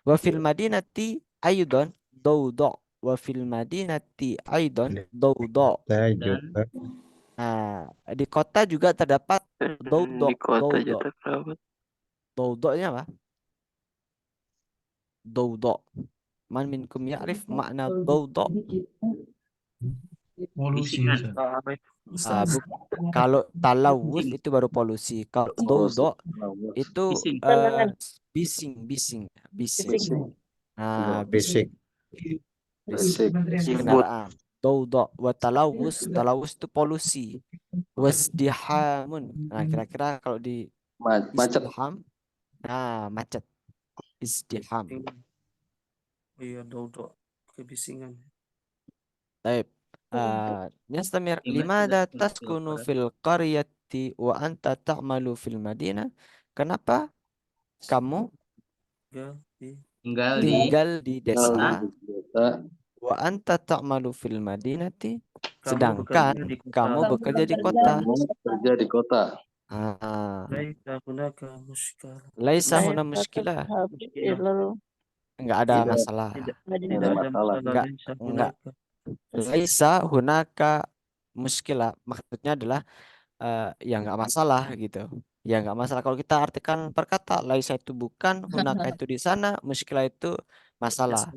Wa fil madinati aidon dawda. Wa fil madinati aidon dawda.
Saya juga.
Nah, di kota juga terdapat dawda.
Di kota
Dawda.
juga terdapat.
Dawda-nya apa? Dawda. Man minkum ya'rif makna dawda?
Polusi, Ustaz.
Ah, kalau talawus itu baru polusi. Kalau dodo itu
Bising.
bising, bising, bising.
Bising.
Nah,
Fisik.
bising
Ribut.
kendaraan. Dodo wa talawus, talawus itu polusi. Wasdihamun. Nah, kira-kira kalau di
Macet.
isdiham, nah macet. Isdiham.
Iya, dodo. Kebisingan.
Baik. Yastamir,
Gimana
limada
tadi?
taskunu fil qaryati wa anta ta'malu fil madinah? Kenapa kamu
Tinggal di
Tinggal di
tinggal di
Tinggal
desa
di desa.
wa anta ta'malu fil madinati,
kamu
sedangkan
bekerja di kota.
kamu
Kamu
bekerja di
bekerja
kota?
Kamu kerja di kota.
Laisa hunaka muskil.
Laisa
Saya
huna muskilah.
tadhhabu ilal
Enggak ada
Tidak.
masalah.
Tidak
Madinah.
ada
masalah.
masalah.
Enggak,
Laisa
enggak.
hunaka.
Laisa hunaka muskilah. Maksudnya adalah ya enggak masalah gitu. Ya enggak masalah kalau kita artikan perkata laisa itu bukan, hunaka itu di sana, muskilah itu masalah.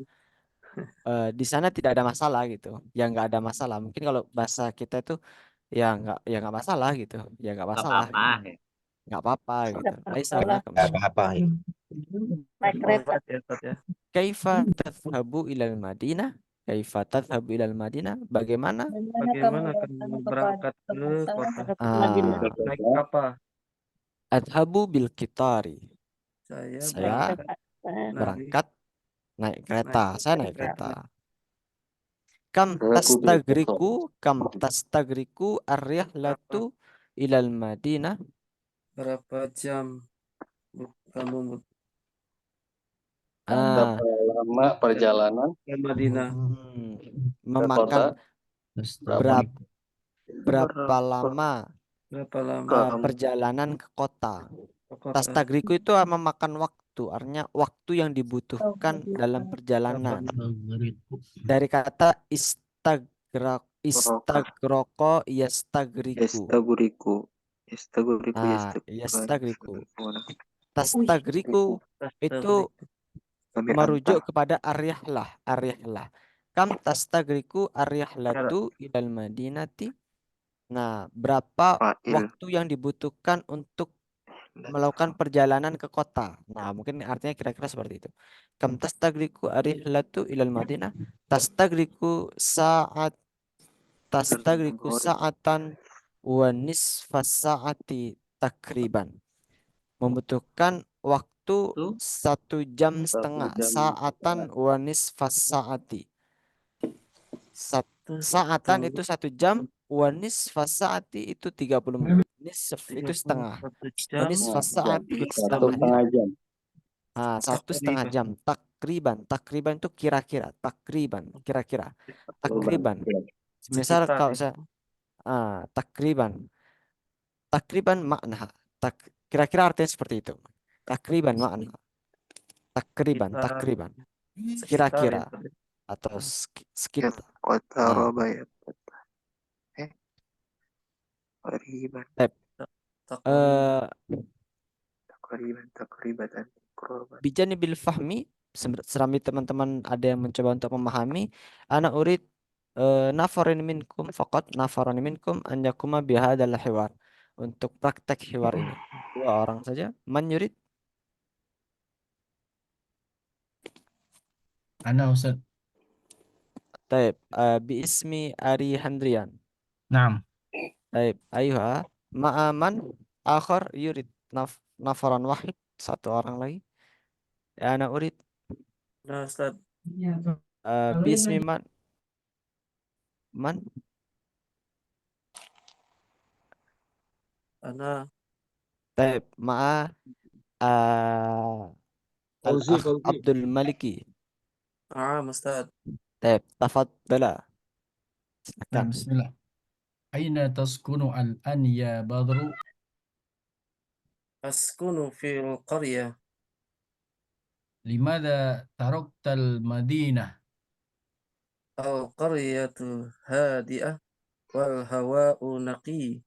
Di sana tidak ada masalah gitu. Ya enggak ada masalah. Mungkin kalau bahasa kita itu ya enggak masalah gitu. Ya enggak
Gak
masalah
apa-apa.
gitu. Enggak apa-apa gitu.
Tidak
Laisa
masalah.
hunaka
Nggak
muskilah.
apa-apa ya.
Naik kereta.
Ya, Ustaz, ya.
Kaifa tadhhabu ilal Madinah? Kaifa tadhhabu ilal Madinah? Bagaimana?
Bagaimana kamu berangkat ke kota?
Ke Madinah.
Naik apa?
Adhabu bil kitari.
Saya
Saya
berangkat
berangkat naik kereta. Saya naik kereta. Kam
Aku bil
tastagriku, kam tastagriku ar-rihlatu ilal Madinah.
berapa jam kamu
Berapa lama perjalanan
ke Madinah?
ke kota?
Memakan berapa lama
Berapa lama
perjalanan ke kota?
ke kota?
Tastagriku itu memakan waktu, artinya waktu yang dibutuhkan dalam perjalanan. Dari kata istagroko yastagriku.
Istaguriku.
Yastagriku. Tastagriku itu merujuk kepada aryahlah. Kam tastagriku aryahlatu ilal madinati. Nah, berapa waktu yang dibutuhkan untuk melakukan perjalanan ke kota? Nah, mungkin artinya kira-kira seperti itu. Kam tastagriku aryahlatu ilal madinah. Tastagriku sa'atan wa nisfas sa'ati takriban. Membutuhkan waktu 1,5 jam. Sa'atan wa nisfas sa'ati. Saatan itu 1 jam, wa nisfas sa'ati itu 30 menit. Nisf itu setengah. Wa nisfas sa'ati setengah jam. 1,5 jam. Takriban itu kira-kira. Takriban. Misal kalau saya takriban makna. Kira-kira artinya seperti itu. Takriban makna. Takriban. Kira-kira atau sekitar. Bijanibil fahmi, serami teman-teman ada yang mencoba untuk memahami, ana urid nafarin minkum an yakuma bihadzal hiwar. Untuk praktek hiwar ini 2 orang saja. Man yurid?
Ana Ustaz.
Taib. Biismi Ari Handrian.
Naam.
Taib. Ayuha. Ma'aman akhar yurid nafaran wahid. 1 orang lagi. Ya, ana urid.
Nah, Ustaz.
Biismi man?
Ana
Taib. Ma'a al-akh Abdul Maliki.
Ustaz.
Taib. Tafadhala.
Nah, bismillah. Aina taskunu al-an ya Badru?
Askunu fil qaryah.
Limada taraktal Madinah?
Al-qaryatu hadi'ah wal hawa'u naqi.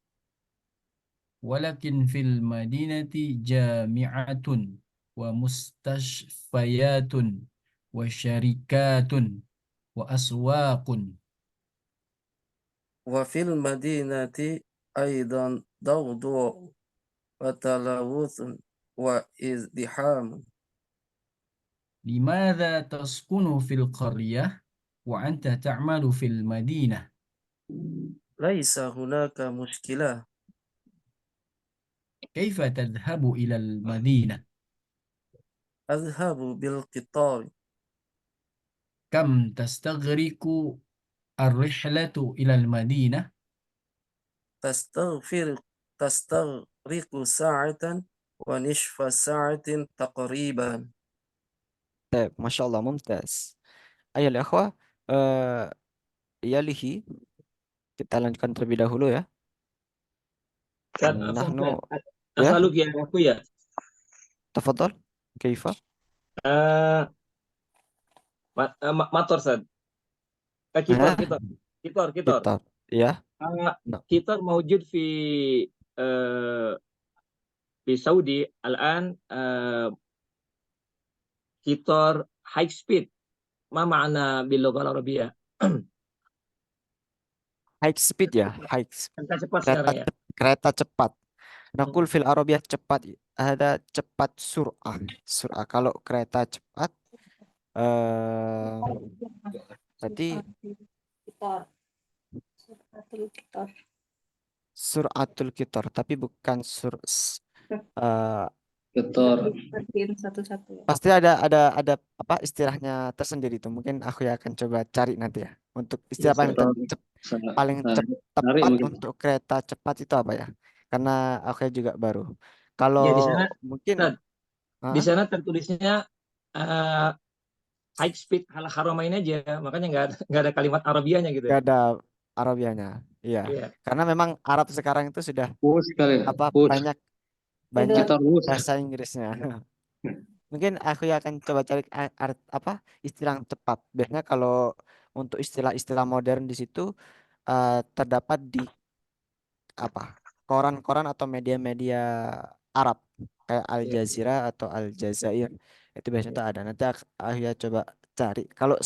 Walakin fil madinati jami'atun wa mustashfayatun wa syarikatun wa aswaqun.
وفي المدينة أيضا ضوضاء وتلوث وازدحام.
لماذا تسكن في القرية وأنت تعمل في المدينة؟
ليس هناك مشكلة.
كيف تذهب إلى المدينة؟
أذهب بالقطار.
كم تستغرق الرحلة إلى المدينة؟
تستغرق ساعة ونصف ساعة تقريبا.
طيب ما شاء الله ممتاز. أيها الأخوة, eh, يليه kita lanjutkan terlebih dahulu ya.
Ustaz,
Nahnu ya,
أسألك يا أخويا
tafadhal. Kaifa?
آه motor Ustaz
Ya,
kitor
kita ya. Nah,
kitor موجود في في سعودي الآن kitor high speed ما معنى باللغة العربية
high speed ya,
kereta cepat
kereta
sekarang ya
kereta cepat. Nakul fil Arabiyah cepat, ada cepat sur'ah. Sur'ah kalau kereta cepat, eh berarti
Kitor. Suratul Kitor.
sur'atul kitor, tapi bukan eh,
Ketor.
Disebutin satu-satu ya.
pasti ada apa istilahnya tersendiri itu. Mungkin aku ya akan coba cari nanti ya. Untuk istilah paling
Ketor.
paling
Tarik
tepat
mungkin.
untuk kereta cepat itu apa ya? Karena aku juga baru.
ya
Kalau
di sana
mungkin
Ustaz, di
Hah?
sana tertulisnya high speed haramain aja makanya nggak ada kalimat Arabianya gitu
Gak ada Arabianya. Iya.
iya
Karena memang Arab sekarang itu sudah
Sekali.
apa
Push.
banyak
Udah.
bahasa Inggrisnya. Mungkin aku ya akan coba cari apa istilah yang tepat. Biasanya kalau untuk istilah-istilah modern di situ terdapat di apa koran-koran atau media-media Arab kayak Al
iya
Jazeera atau Al Jazair itu biasanya tuh ada. Nanti aku ya coba cari. Kalau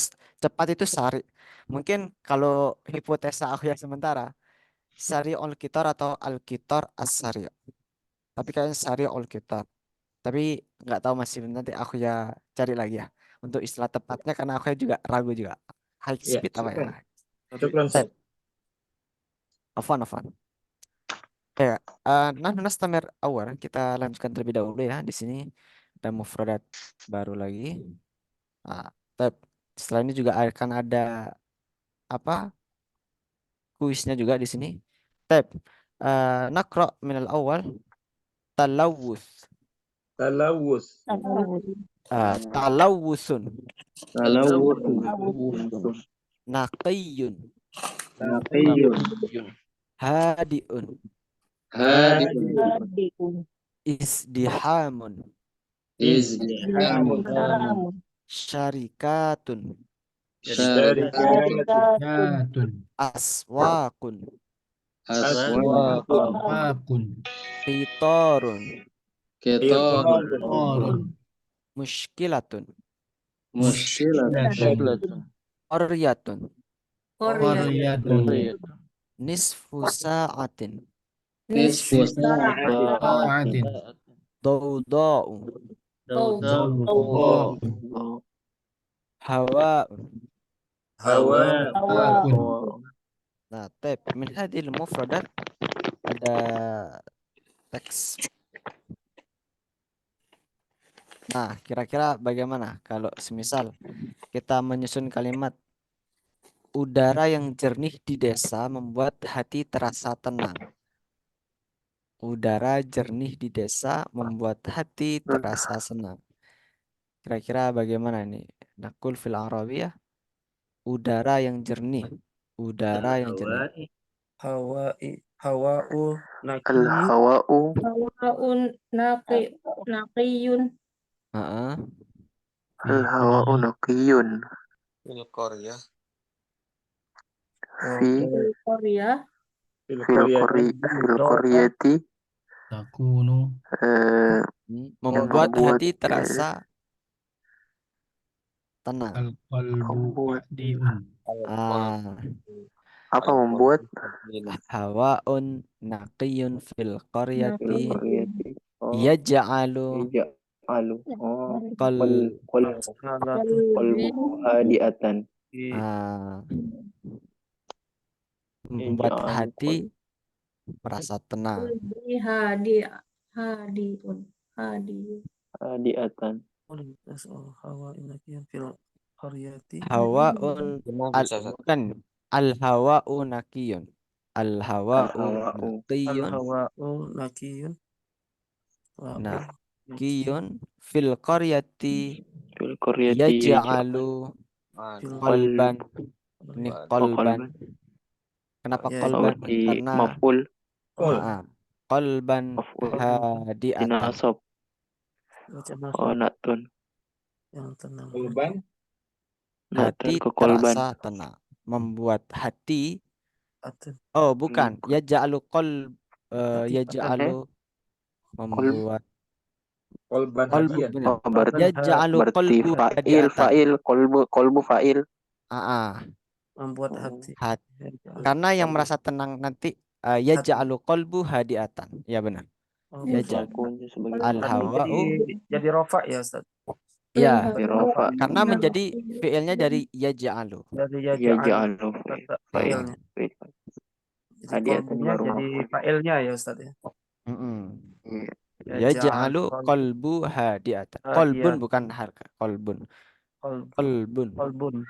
cepat itu sari. Mungkin kalau hipotesa aku ya sementara sari ol kitar atau al kitar as-sari. Tapi kayaknya sari ol kitar. Tapi nggak tahu masih nanti aku ya cari lagi ya untuk istilah tepatnya karena aku juga ragu juga. High
iya
speed apa ya?
syukran Ustaz.
Afwan, afwan. Ya, nah nastamir awal kita lanjutkan terlebih dahulu ya di sini ada mufradat baru lagi. Nah, setelah ini juga akan ada apa kuisnya juga di sini. Tab, nakra min al awal talawus.
Talawus
Talawusun.
Talawus.
Naqiyun.
Naqiyun.
Hadiun.
Hadiun.
Isdihamun.
Izdihamun.
Syarikatun.
Syarikatun.
Aswakun.
Aswaqun.
Fakun.
Qitarun.
Ketor.
Orun.
Mushkilatun.
Mushkilatun.
Qaryatun.
Qaryatun.
Nisfu sa'atin.
Nisfu
Sa'atin.
Dawda'u.
Zawqun.
Hawa'un.
Fakun.
Nah, min hadhil mufradat ada teks. Nah, kira-kira bagaimana kalau semisal kita menyusun kalimat udara yang jernih di desa membuat hati terasa tenang. Udara jernih di desa membuat hati terasa senang. Kira-kira bagaimana ini? Nakul fil Arabiyah. Udara yang jernih. Udara yang jernih.
Hawa'u naqi.
Al-hawa'u
Hawaun naqiyun.
Heeh.
al-hawa'u naqiyun fi
Korea.
fil qaryati
Takunu.
Membuat
membuat
hati terasa tenang.
Al-qalbu wahdiun.
Ah,
Apa membuat
Hawaun naqiyun fil
fil
qaryati
qaryati? Oh,
yaj'alu
yaj'alu. Oh,
qal
qalbu hadiatan.
ah, membuat
Yaj'alu
hati merasa tenang.
Qalbi hadiun.
hadiatan.
hawa inakiyan fil qaryati
Hawaun bukan al hawa'u naqiyun. Al hawa'u
Al-hawa'u
naqiyun
al-hawa'u nakiyun wa
naqiyun fil qaryati
fil qaryati
yaj'alu
fil
qalban. Ini
oh,
qalban.
qalban.
Kenapa
Ya,
qalban?
Oh, di
Karena
maf'ul
qalban
maf'ul
hadiatan.
dinasab.
baca
Oh,
nasab
natun.
yang tenang.
Hati
Natun ke qalban.
terasa tenang. Membuat hati.
Atun.
Oh, bukan. Yaj'alu qalb yaj'alu membuat
Kolban
qalbu
hadian.
benar.
Oh, berarti
Yaj'alu qalbu
fa'il
hadiatan.
qalbu fa'il.
Membuat hati.
Karena yang merasa tenang nanti yaj'alu qalbu hadiatan. Ya benar. Yaj'al
Maf'ulnya sebagai
al-hawa'u
Jadi rofa ya Ustaz.
ya.
Rofa.
Karena menjadi fiilnya dari yaj'alu.
Dari
Yaj'alu
fa'ilnya. Jadi
hadiatan
kolbunya
baru
jadi
maf'ul.
fa'ilnya ya Ustaz ya.
Iya.
Yaj'alu qalbu hadiatan. Qalbun bukan harka. Qalbun.
Kolbun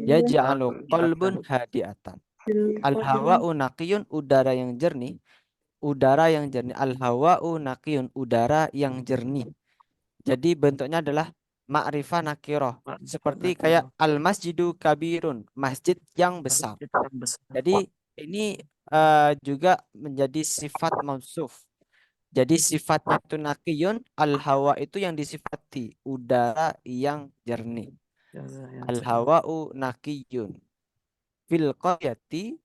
Yaj'alu qalbun hadiatan. Al-hawa'u naqiyun udara yang jernih. Udara yang jernih. Al-hawa'u naqiyun udara yang jernih. Jadi bentuknya adalah ma'rifah nakirah. Seperti kayak al-masjidu kabirun, masjid yang besar. Jadi ini juga menjadi sifat mausuf. Jadi sifatnya itu naqiyun, al-hawa itu yang disifati udara yang jernih. Al-hawa'u naqiyun fil qaryati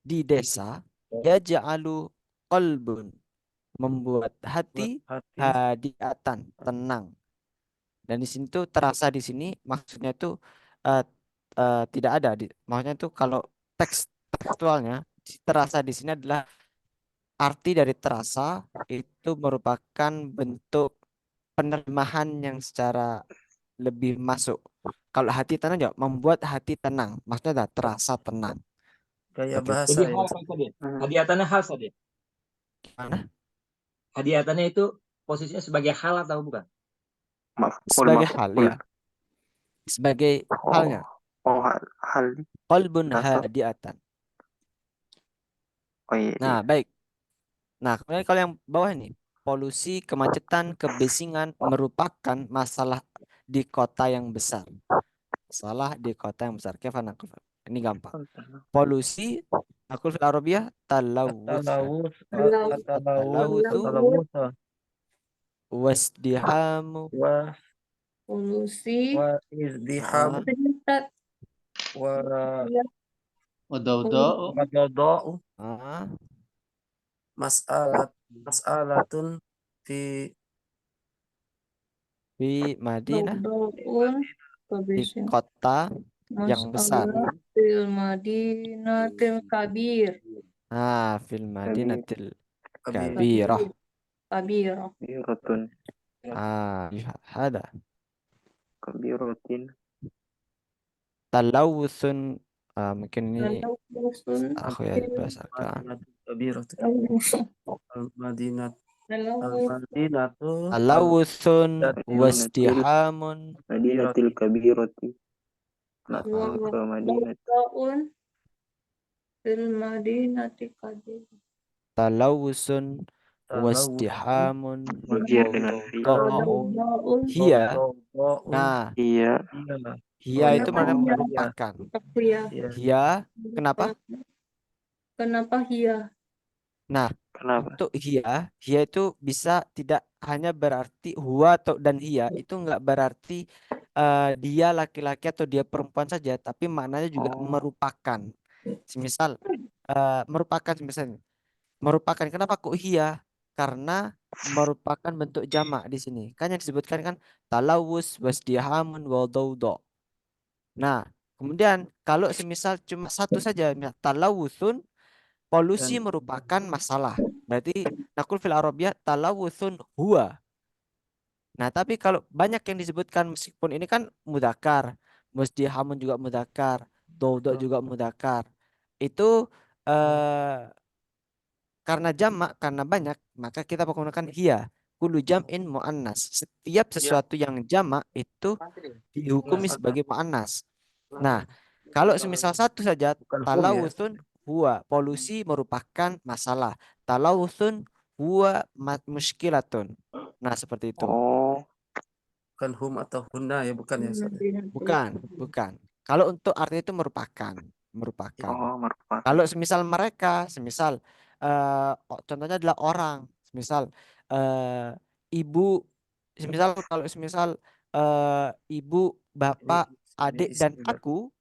di desa yaj'alu qalbun membuat hati hadiatan tenang. Dan di sini tuh terasa di sini maksudnya tuh tidak ada maksudnya tuh kalau tekstualnya terasa di sini adalah arti dari terasa itu merupakan bentuk penerimaan yang secara lebih masuk. Kalau hati tenang ya membuat hati tenang. Maksudnya adalah terasa tenang.
Gaya
Oke.
bahasa
Jadi
ya.
hal tadi. Hadiatannya hal tadi.
Gimana?
Hadiatannya itu posisinya sebagai hal atau bukan?
Sebagai hal ya. Sebagai halnya.
Oh, hal.
Qalbun
Nasab.
hadiatan.
Oh iya.
Nah, baik. Nah, kemudian kalau yang bawah ini, polusi, kemacetan, kebisingan merupakan masalah di kota yang besar. Masalah di kota yang besar. Kefana? Ini gampang. Polusi, aku fil Arabiyah talawus. Wasdihamu.
Polusi.
Izdiham.
Wadawda'u.
Mas'alatun fi
Madinah di kota yang besar.
Fil Madinatil Kabir.
Fil Madinatil Kabirah.
Kabiratun.
Hada.
Kabiratin.
Talawusun mungkin ini aku ya berdasarkan talawusun wasdihamun
Madinatil kabirati. Ke Madinah.
Fil Madinatil Kabir.
talawusun wasdihamun
Ujian dengan
hiya. Nah,
iya.
hiya itu merupakan. Hiya, kenapa?
Kenapa hiya?
Nah, untuk hiya itu bisa tidak hanya berarti huwa atau dan hiya itu enggak berarti dia laki-laki atau dia perempuan saja, tapi maknanya juga merupakan. Semisal merupakan misalnya. Merupakan kenapa kok hiya? Karena merupakan bentuk jamak di sini. Kan yang disebutkan kan talawus wasdihamun wa dawda. Nah, Kemudian kalau semisal cuma satu saja, talawuthun, polusi
Dan
merupakan masalah. Berarti nakul fil Arabiyah talawuthun huwa. Nah, tapi kalau banyak yang disebutkan meskipun ini kan mudakar, musdihamun juga mudakar, dodok juga mudakar. Itu karena jamak, karena banyak, maka kita menggunakan hiya. Kullu jam'in muannas. Setiap sesuatu yang jamak itu dihukumi sebagai muannas. Nah, kalau semisal satu saja,
bukan hum ya.
talawuthun huwa, polusi merupakan masalah. Talawuthun huwa muskilatun. Nah, seperti itu.
Oh,
Bukan hum atau hunna ya, bukan ya Ustaz.
Bukan, bukan. Kalau untuk artinya itu merupakan.
oh, merupakan.
Kalau semisal mereka, semisal contohnya adalah orang, semisal ibu, semisal kalau semisal ibu, bapak, adik dan aku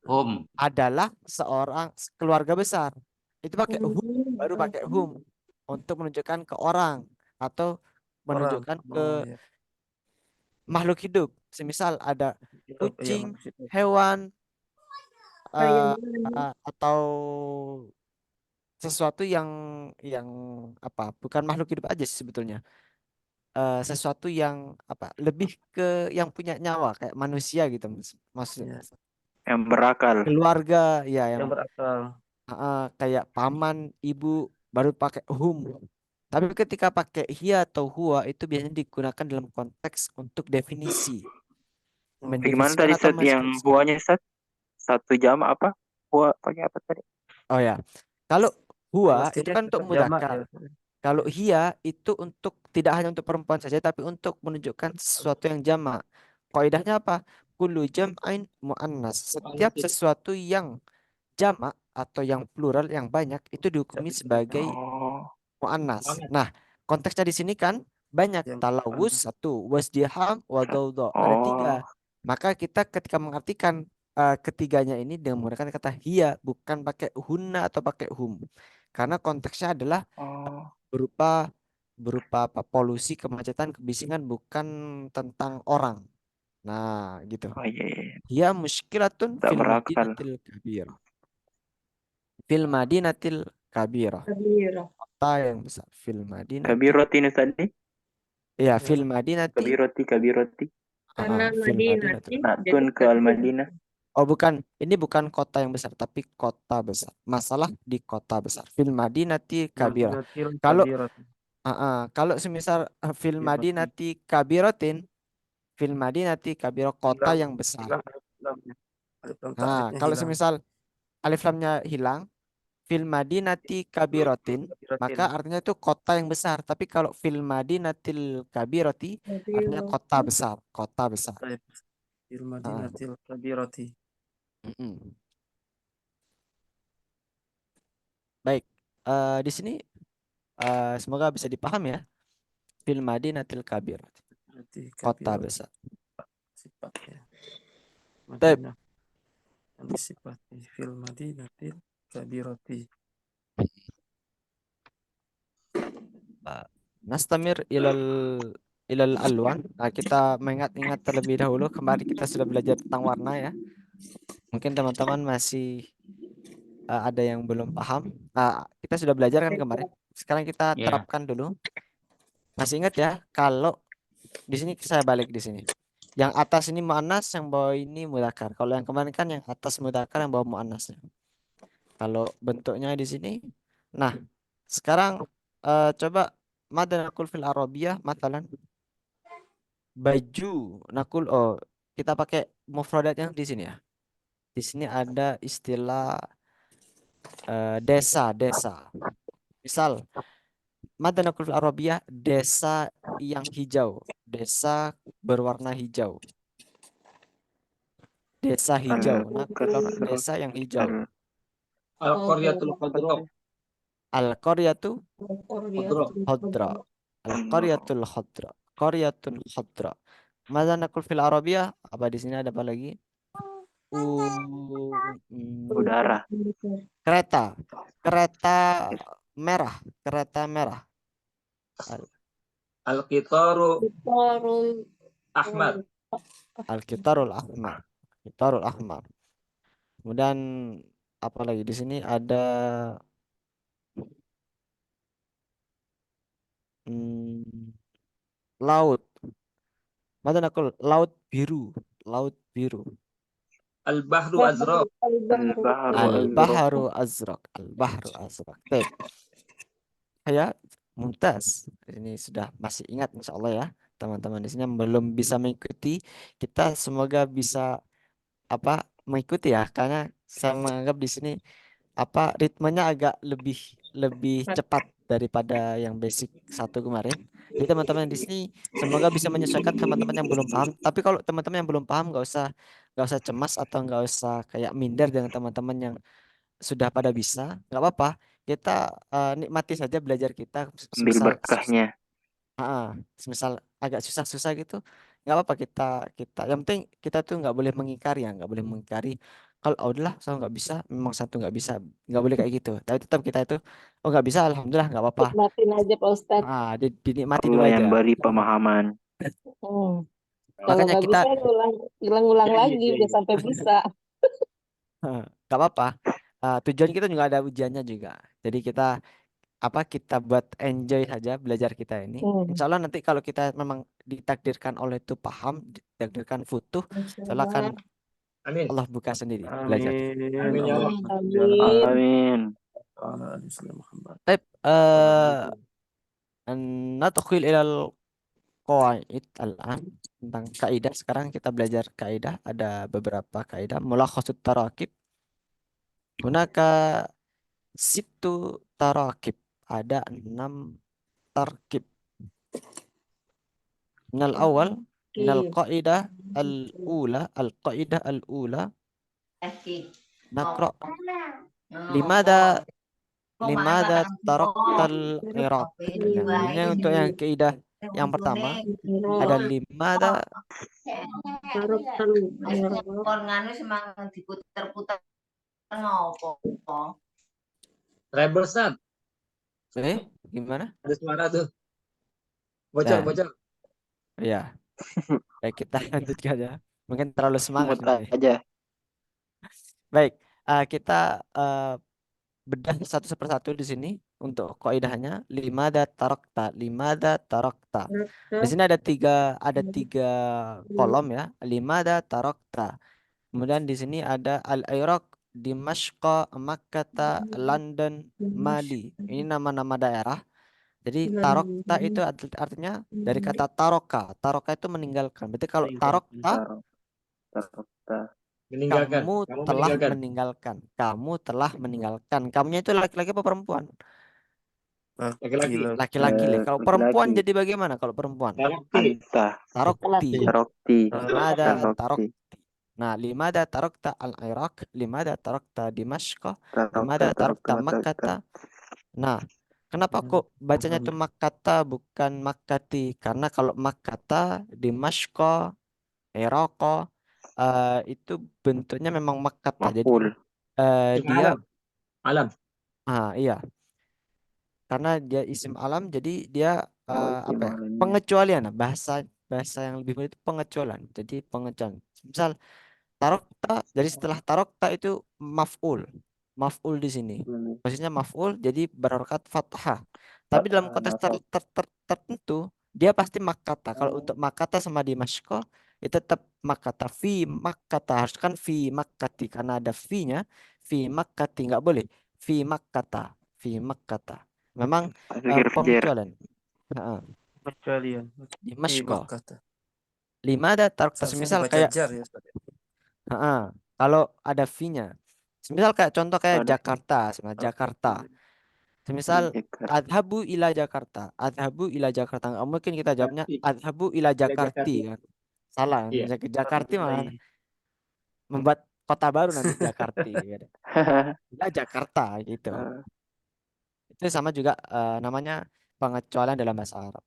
Hum.
adalah seorang keluarga besar. Itu pakai hum, baru pakai hum untuk menunjukkan ke orang atau
Orang.
menunjukkan ke
Oh ya.
makhluk hidup. Semisal ada
Hidup, ya,
kucing,
maksudnya.
hewan,
Ayam
atau sesuatu yang apa? Bukan makhluk hidup aja sih sebetulnya. Sesuatu yang apa? Lebih ke yang punya nyawa kayak manusia gitu maksudnya.
Ya.
Yang berakal.
Keluarga ya
Yang
yang
berakal.
kayak paman, ibu baru pakai hum. Tapi ketika pakai hiya atau huwa itu biasanya digunakan dalam konteks untuk definisi.
Gimana
Mendefinisikan
tadi
atau
Ustaz yang
menskripsikan.
huanya Ustaz? Satu jam apa? Hua pakai apa tadi?
Oh ya. Kalau huwa itu
Mestinya
kan untuk
tetap jamak ya.
mudzakkar. Kalau hiya itu untuk tidak hanya untuk perempuan saja tapi untuk menunjukkan sesuatu yang jamak. Kaidahnya apa? Kullu jam'ain muannas. Setiap sesuatu yang jamak atau yang plural yang banyak itu dihukumi sebagai
Oh,
muannas. Nah, konteksnya di sini kan banyak
Yang
talawus satu, wasdiham, wadawdo. Ada tiga.
oh,
Maka kita ketika mengartikan ketiganya ini dengan menggunakan kata hiya, bukan pakai hunna atau pakai hum. Karena konteksnya adalah
oh,
berupa berupa apa, polusi, kemacetan, kebisingan, bukan tentang orang. Nah, gitu.
oh iya, iya.
Hiya muskilatun
Tak
fil
berakal.
madinatil kabirah. Fil madinatil kabirah.
kabira.
Kota yang besar. Fil madinati.
Kabiroti ini tadi?
Ya, fil madinati.
Kabiroti.
Karena
Fil
Madinah
madinati.
Natun ke Al-Madinah.
Oh, bukan. Ini bukan kota yang besar, tapi kota besar. Masalah di kota besar. Fil madinati kabirah.
Madinatil
Kalau
kabirat.
kalau semisal fil madinati kabiratin, fil madinati kabirah, kota yang besar.
Alif lam
Nah,
takribnya
kalau
hilang.
semisal alif lamnya hilang, fil madinati kabiratin, maka
Kabiratin.
artinya itu kota yang besar. Tapi kalau fil madinatil kabirati, artinya kota besar, kota besar.
Baik. Fil madinatil kabirati.
Mm-mm. Baik, di sini semoga bisa dipahami ya. Fil madinatil kabirati,
Berarti
kota
kabirat
besar.
sifatnya.
Baik,
Madinah. Yang disifati fil madinatil kabirati.
nastamir ilal alwan. Nah, kita mengingat-ingat terlebih dahulu kemarin kita sudah belajar tentang warna ya. Mungkin teman-teman masih ada yang belum paham. Kita sudah belajar kan kemarin. Sekarang kita
Ya.
terapkan dulu. Masih ingat ya, kalau di sini saya balik di sini. Yang atas ini muannas, yang bawah ini mudzakkar. Kalau yang kemarin kan yang atas mudzakkar, yang bawah muannasnya. Kalau bentuknya di sini. Nah, sekarang coba mada nakul fil arabiyah matalan. Baju nakul, oh kita pakai mufradat yang di sini ya. Di sini ada istilah desa. Misal mada nakul fil arabiyah, desa yang hijau, desa berwarna hijau. Desa hijau. Nakul desa yang hijau.
Al-Qaryatul Khadra.
Al-qaryatu
Qaryatul
khadra. Al-qaryatul khadra. Qaryatul khadra. Mada nakul fil arabiyah? Apa di sini ada apa lagi?
Udara.
Kereta. Kereta merah. Kereta merah.
Al-Qitaru
Qarul
Ahmad.
Al-qitarul ahmar. Qitarul ahmar. Kemudian apa lagi di sini ada hmm, laut. Mata nakul laut biru, laut biru.
Al-bahru azraq.
Al-Bahru Azraq.
Al-Bahru Azraq, Al-Bahru Azraq. Baik. Ya, mumtaz. Ini sudah masih ingat insya Allah ya. Teman-teman di sini yang belum bisa mengikuti, kita semoga bisa apa mengikuti ya, karena saya menganggap di sini apa ritmenya agak lebih lebih cepat daripada yang basic satu kemarin. Jadi teman-teman di sini semoga bisa menyesuaikan teman-teman yang belum paham. Tapi kalau teman-teman yang belum paham nggak usah cemas atau nggak usah kayak minder dengan teman-teman yang sudah pada bisa. Nggak apa-apa. Kita nikmati saja belajar kita.
Ambil
Semisal
berkahnya.
semisal agak susah-susah gitu, nggak apa-apa kita kita. Yang penting kita tuh nggak boleh mengingkari ya, nggak boleh mengingkari. Kalau oh, udahlah saya nggak bisa, memang satu nggak bisa, nggak boleh kayak gitu. Tapi tetap kita itu oh nggak bisa, alhamdulillah nggak apa-apa.
Nikmatin aja Pak Ustadz.
Dinikmati dulu
Allah
aja.
yang beri pemahaman.
Kalau
Makanya
nggak
kita
bisa ulang lagi biar sampai bisa.
nggak apa-apa. Tujuan kita juga ada ujiannya juga. Jadi kita buat enjoy saja belajar kita ini. Insya Allah nanti kalau kita memang ditakdirkan oleh itu paham, ditakdirkan futuh, insya Allah akan
Amin.
Allah buka sendiri belajar.
Amin ya Allah.
Amin.
Baik, nadkhul ilal qawaid al-an tentang kaidah. Sekarang kita belajar kaidah. Ada beberapa kaidah. Mulakhasut tarakib. Hunaka situ tarakib. Ada 6 tarkib. Minal awal, minal qaidah al-ula naqra limada taraktal iraq. Ini untuk yang kaidah yang pertama ada limada
Rebel Ustaz.
Gimana?
Ada suara tuh. Bocor,
Ya.
bocor.
Iya. Baik, kita lanjutkan ya. Mungkin terlalu semangat
Mut
nanti.
aja.
Baik, kita bedah satu persatu di sini untuk kaidahnya. Limada tarakta, limada tarakta. Di sini ada tiga kolom ya. Limada tarakta. Kemudian di sini ada Al-Iraq, Dimashq, Makkah, London, Mali. Ini nama-nama daerah. Jadi tarokta itu artinya dari kata taroka. Taroka itu meninggalkan. Berarti kalau tarokta
Meninggalkan.
kamu telah meninggalkan. Kamu telah meninggalkan. Kamunya itu laki-laki apa perempuan?
Laki-laki.
Laki-laki. Kalau perempuan jadi bagaimana kalau perempuan?
Anta.
Tarokti.
Tarokti.
Limada tarokti. Nah, limada tarokta al-Iraq, limada tarokta Dimashq, limada tarokta Makkah. Nah, kenapa kok bacanya itu Makkah bukan Makkati? Karena kalau Makkah, Dimashq, Iraq itu bentuknya memang Makkah. Jadi dia
alam.
Iya. Karena dia isim alam, jadi dia apa ya? Pengecualian. Bahasa yang lebih mudah itu pengecualian. Jadi pengecualian. Misal tarokta, jadi setelah tarokta itu maf'ul. Maf'ul di sini. Posisinya maf'ul, jadi berharokat fathah. Tapi dalam konteks tertentu, dia pasti makata. Kalau untuk makata sama di masyko, itu tetap makata. Fi makata. Harus kan fi makati. Karena ada fi-nya. Fi makati. Nggak boleh. Fi makata. Fi makata. Memang pengecualian.
Pengecualian.
Di masyko. Limada tarokta. Semisal kayak kalau ada V-nya. Semisal kayak contoh kayak Jakarta, Jakarta. Semisal adhabu ila Jakarta, adhabu ila Jakarta. Nggak mungkin kita jawabnya adhabu ila Jakarti kan. Salah, Jakarti malah membuat kota baru nanti Jakarti. Gitu. Ila Jakarta gitu. Itu sama juga namanya pengecualian dalam bahasa Arab.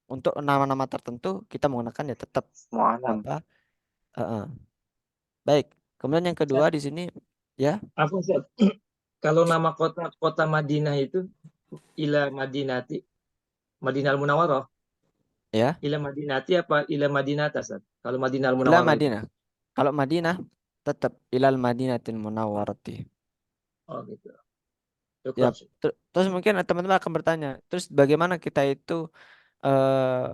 Untuk nama-nama tertentu kita menggunakan ya tetap apa? Baik. Kemudian yang kedua di sini ya.
Apa Ustaz? Kalau nama kota Madinah itu ila Madinati, Madinah Al-Munawwarah.
Ya.
Ila Madinati apa ila Madinata, Ustaz? Kalau Madinah
Ila
Al-Munawwarah.
Madinah. Kalau Madinah Tetap ilal Madinatil Munawwarati.
Oh gitu.
Ya,
Syukran.
terus mungkin teman-teman akan bertanya, terus bagaimana kita itu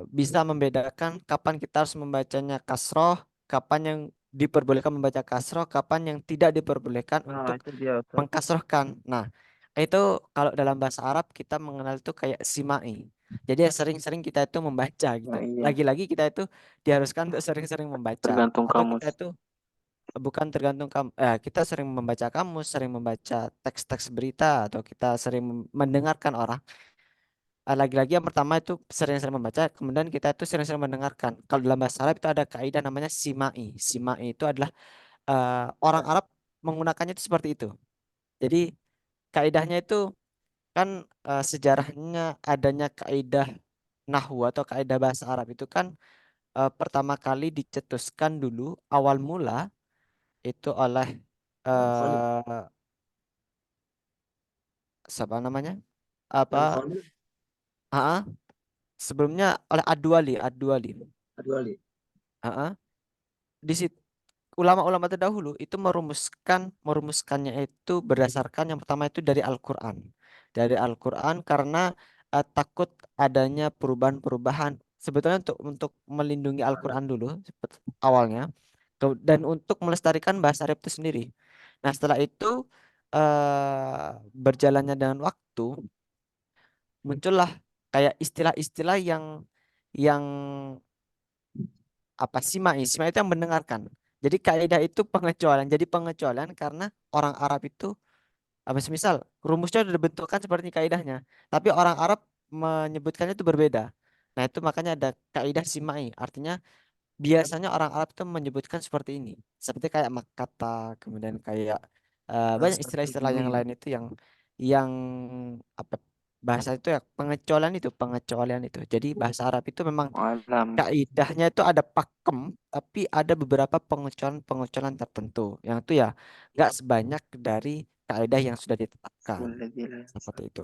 bisa membedakan kapan kita harus membacanya kasroh, kapan yang diperbolehkan membaca kasroh, kapan yang tidak diperbolehkan
Nah,
untuk
itu dia Ustaz.
mengkasrohkan. Nah, itu kalau dalam bahasa Arab kita mengenal itu kayak simai. Jadi ya sering-sering kita itu membaca gitu.
Nah, iya.
Lagi-lagi kita itu diharuskan untuk sering-sering membaca.
Tergantung
Atau
kamus.
kita itu bukan tergantung kamu. Kita sering membaca kamus, sering membaca teks-teks berita, atau kita sering mendengarkan orang. Lagi-lagi yang pertama itu sering-sering membaca, kemudian kita itu sering-sering mendengarkan. Kalau dalam bahasa Arab itu ada kaidah namanya simai. Simai itu adalah orang Arab menggunakannya itu seperti itu. Jadi kaidahnya itu kan sejarahnya adanya kaidah nahwu atau kaidah bahasa Arab itu kan pertama kali dicetuskan dulu awal mula itu oleh
Al-Khalil.
eh siapa namanya? Apa?
Al-Khalil.
Ah, sebelumnya oleh Ad-Duwali, Ad-Duwali.
Aduh Ali.
Di situ ulama-ulama terdahulu itu merumuskannya itu berdasarkan yang pertama itu dari Al-Qur'an. Dari Al-Qur'an karena takut adanya perubahan-perubahan. Sebetulnya untuk melindungi Al-Qur'an dulu awalnya dan untuk melestarikan bahasa Arab itu sendiri. Nah, setelah itu berjalannya dengan waktu muncullah kayak istilah-istilah yang apa simai itu yang mendengarkan. Jadi kaidah itu pengecualian. Jadi pengecualian karena orang Arab itu apa semisal rumusnya sudah dibentukkan seperti kaidahnya, tapi orang Arab menyebutkannya itu berbeda. Nah, itu makanya ada kaidah simai. Artinya biasanya orang Arab itu menyebutkan seperti ini. Seperti kayak makata, kemudian kayak banyak
Bahasa
istilah-istilah yang
pribumi.
lain itu yang apa bahasa itu ya pengecualian itu. Jadi bahasa Arab itu memang
Alam.
kaidahnya itu ada pakem, tapi ada beberapa pengecualian tertentu. Yang itu ya nggak sebanyak dari kaidah yang sudah ditetapkan. Seperti itu.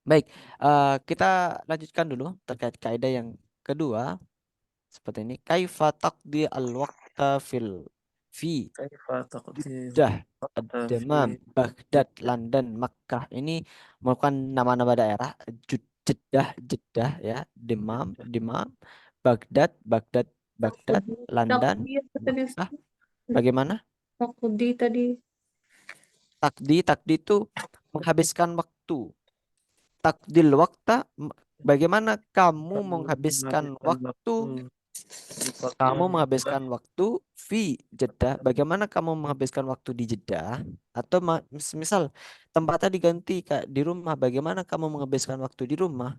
Baik, kita lanjutkan dulu terkait kaidah yang kedua. Seperti ini. Kaifa taqdi al-waqta fi
Kaifa taqdir
Jeddah,
waqta fi
Demam, Baghdad, London, Makkah. Ini merupakan nama-nama daerah. Jeddah ya, Demam, Baghdad, Baghdad,
Takudi.
London,
Takudi apa tadi
Makkah.
Ustaz?
Bagaimana?
Takudi tadi.
Takdi itu menghabiskan waktu. Takdil waktu, bagaimana kamu menghabiskan waktu? Kamu menghabiskan waktu di Jeddah. Bagaimana kamu menghabiskan waktu di Jeddah? Atau misal tempatnya diganti Kak di rumah. Bagaimana kamu menghabiskan waktu di rumah?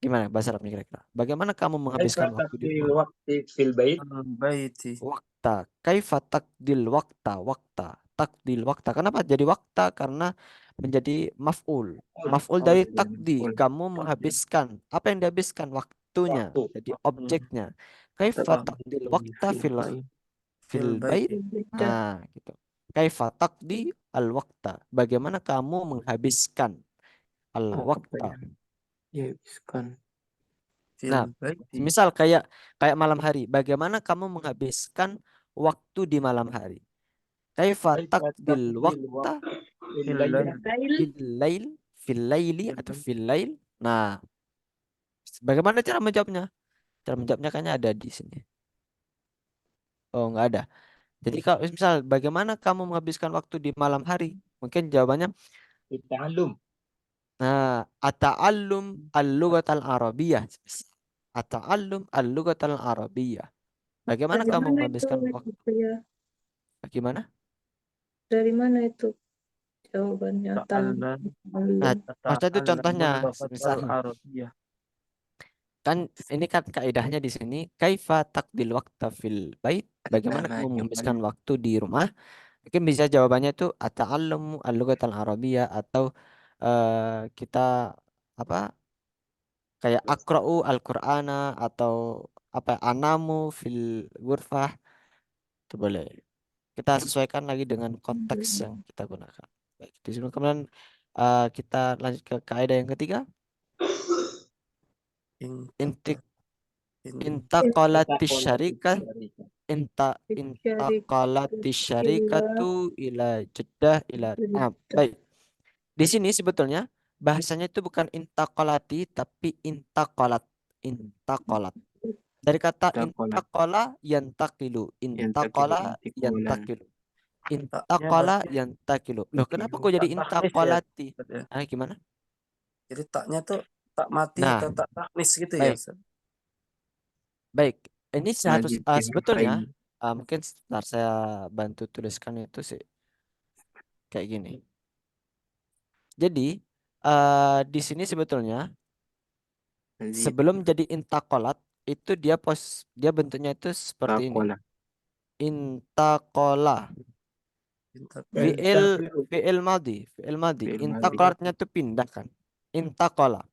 Gimana bahasa Arabnya kira-kira? Bagaimana kamu
Kaifa
menghabiskan waktu di
taqdil
rumah?
waqti fil bait?
al-baiti.
Wakta. Kaifa takdil wakta. Wakta. Takdil wakta. Kenapa jadi wakta? Karena menjadi maf'ul. Maf'ul dari takdi. Kamu menghabiskan. Apa yang dihabiskan? Waktunya.
Waktu.
Jadi objeknya. Kaifa takdil wakta fil
Fil
bait.
baiti.
Jeddah.
Nah, gitu. Kaifa taqdi al wakta. Bagaimana kamu menghabiskan al wakta.
Dihabiskan.
Fil
Nah,
baiti.
misal kayak malam hari. Bagaimana kamu menghabiskan waktu di malam hari? Kaifa
Kaifa
taqdil
taqdil
wakta
waqti fil
Fil
lail?
lail.
Lail.
fil laili atau fil lail. Nah, bagaimana cara menjawabnya? Cara menjawabnya kayaknya ada di sini. Oh, nggak ada. Jadi kalau misal bagaimana kamu menghabiskan waktu di malam hari? Mungkin jawabannya
Ta'allum.
ata'allum al-lughat al-arabiyyah. Ata'allum al-lughat al-arabiyyah. Bagaimana
Dari
kamu
mana itu
menghabiskan waktu?
ya?
Gimana?
Dari mana itu jawabannya?
Ta'allan.
Nah, maksudnya itu
Ta'allan
contohnya,
lughat
misal
al-arabiyyah.
kan ini kan kaidahnya di sini kaifa taqdil waqta fil bait, bagaimana
Nah,
kamu menghabiskan
jawabannya.
waktu di rumah? Mungkin bisa jawabannya itu ata'allamu al-lughat al-arabiyyah atau kita apa kayak akra'u al-Qur'ana atau apa anamu fil ghurfah itu boleh. Kita sesuaikan lagi dengan konteks yang kita gunakan. Baik, di sini kemudian kita lanjut ke kaidah yang ketiga.
Intaqa.
Intik
In-
intaqalatis
Intaqalatis
syarikah
syarikah.
intaqalati syarikatu ila Jeddah ila. Baik. Di sini sebetulnya bahasanya itu bukan intaqalati tapi intaqalat. Intaqalat. Dari kata
Intaqalat.
intaqala yantaqilu. Intaqala
Intaqalan.
yantaqilu.
Taknya
Intaqala
berarti
yantaqilu. Loh, kenapa kok jadi
tak taknis ya,
intaqalati?
Ustaz ya.
Gimana?
Jadi taknya tuh tak mati
Nah,
atau tak taknis gitu ya,
baik.
Ustaz.
Baik. Ini
Najib bin
sebetulnya
Ruhail.
mungkin sebentar saya bantu tuliskan itu sih kayak gini. Jadi di sini sebetulnya
Nazib.
sebelum jadi intaqalat itu dia bentuknya itu seperti ini.
Taqala.
Intaqala. Fi'il madhi.
Fi'il madhi.
Intaqalatnya itu pindah kan. Intaqala.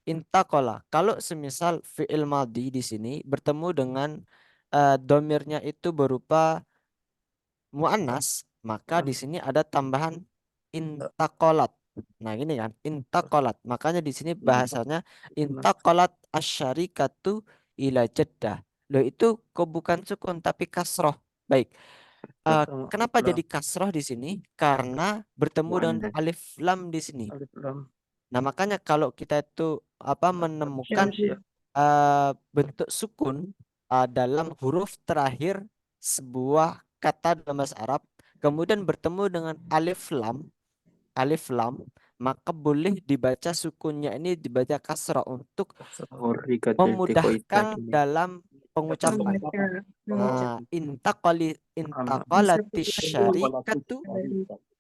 Intaqala. Kalau semisal fi'il madhi di sini bertemu dengan domirnya itu berupa muannas, maka di sini ada tambahan intaqalat. Nah, gini kan, intaqalat. Makanya di sini bahasanya intaqalat asyarikatu ila Jeddah. Loh, itu kok bukan sukun tapi kasroh. Baik. Kenapa jadi kasroh di sini? Karena bertemu dengan
Muannas.
alif lam di sini.
Alif lam.
Nah, makanya kalau kita itu menemukan
Siap.
bentuk sukun dalam huruf terakhir sebuah kata dalam bahasa Arab, kemudian bertemu dengan alif lam, maka boleh dibaca sukunnya ini dibaca kasrah untuk
Hurrikatil
memudahkan
tiqaitati.
dalam pengucapan. Nah, intaqalati syarikatu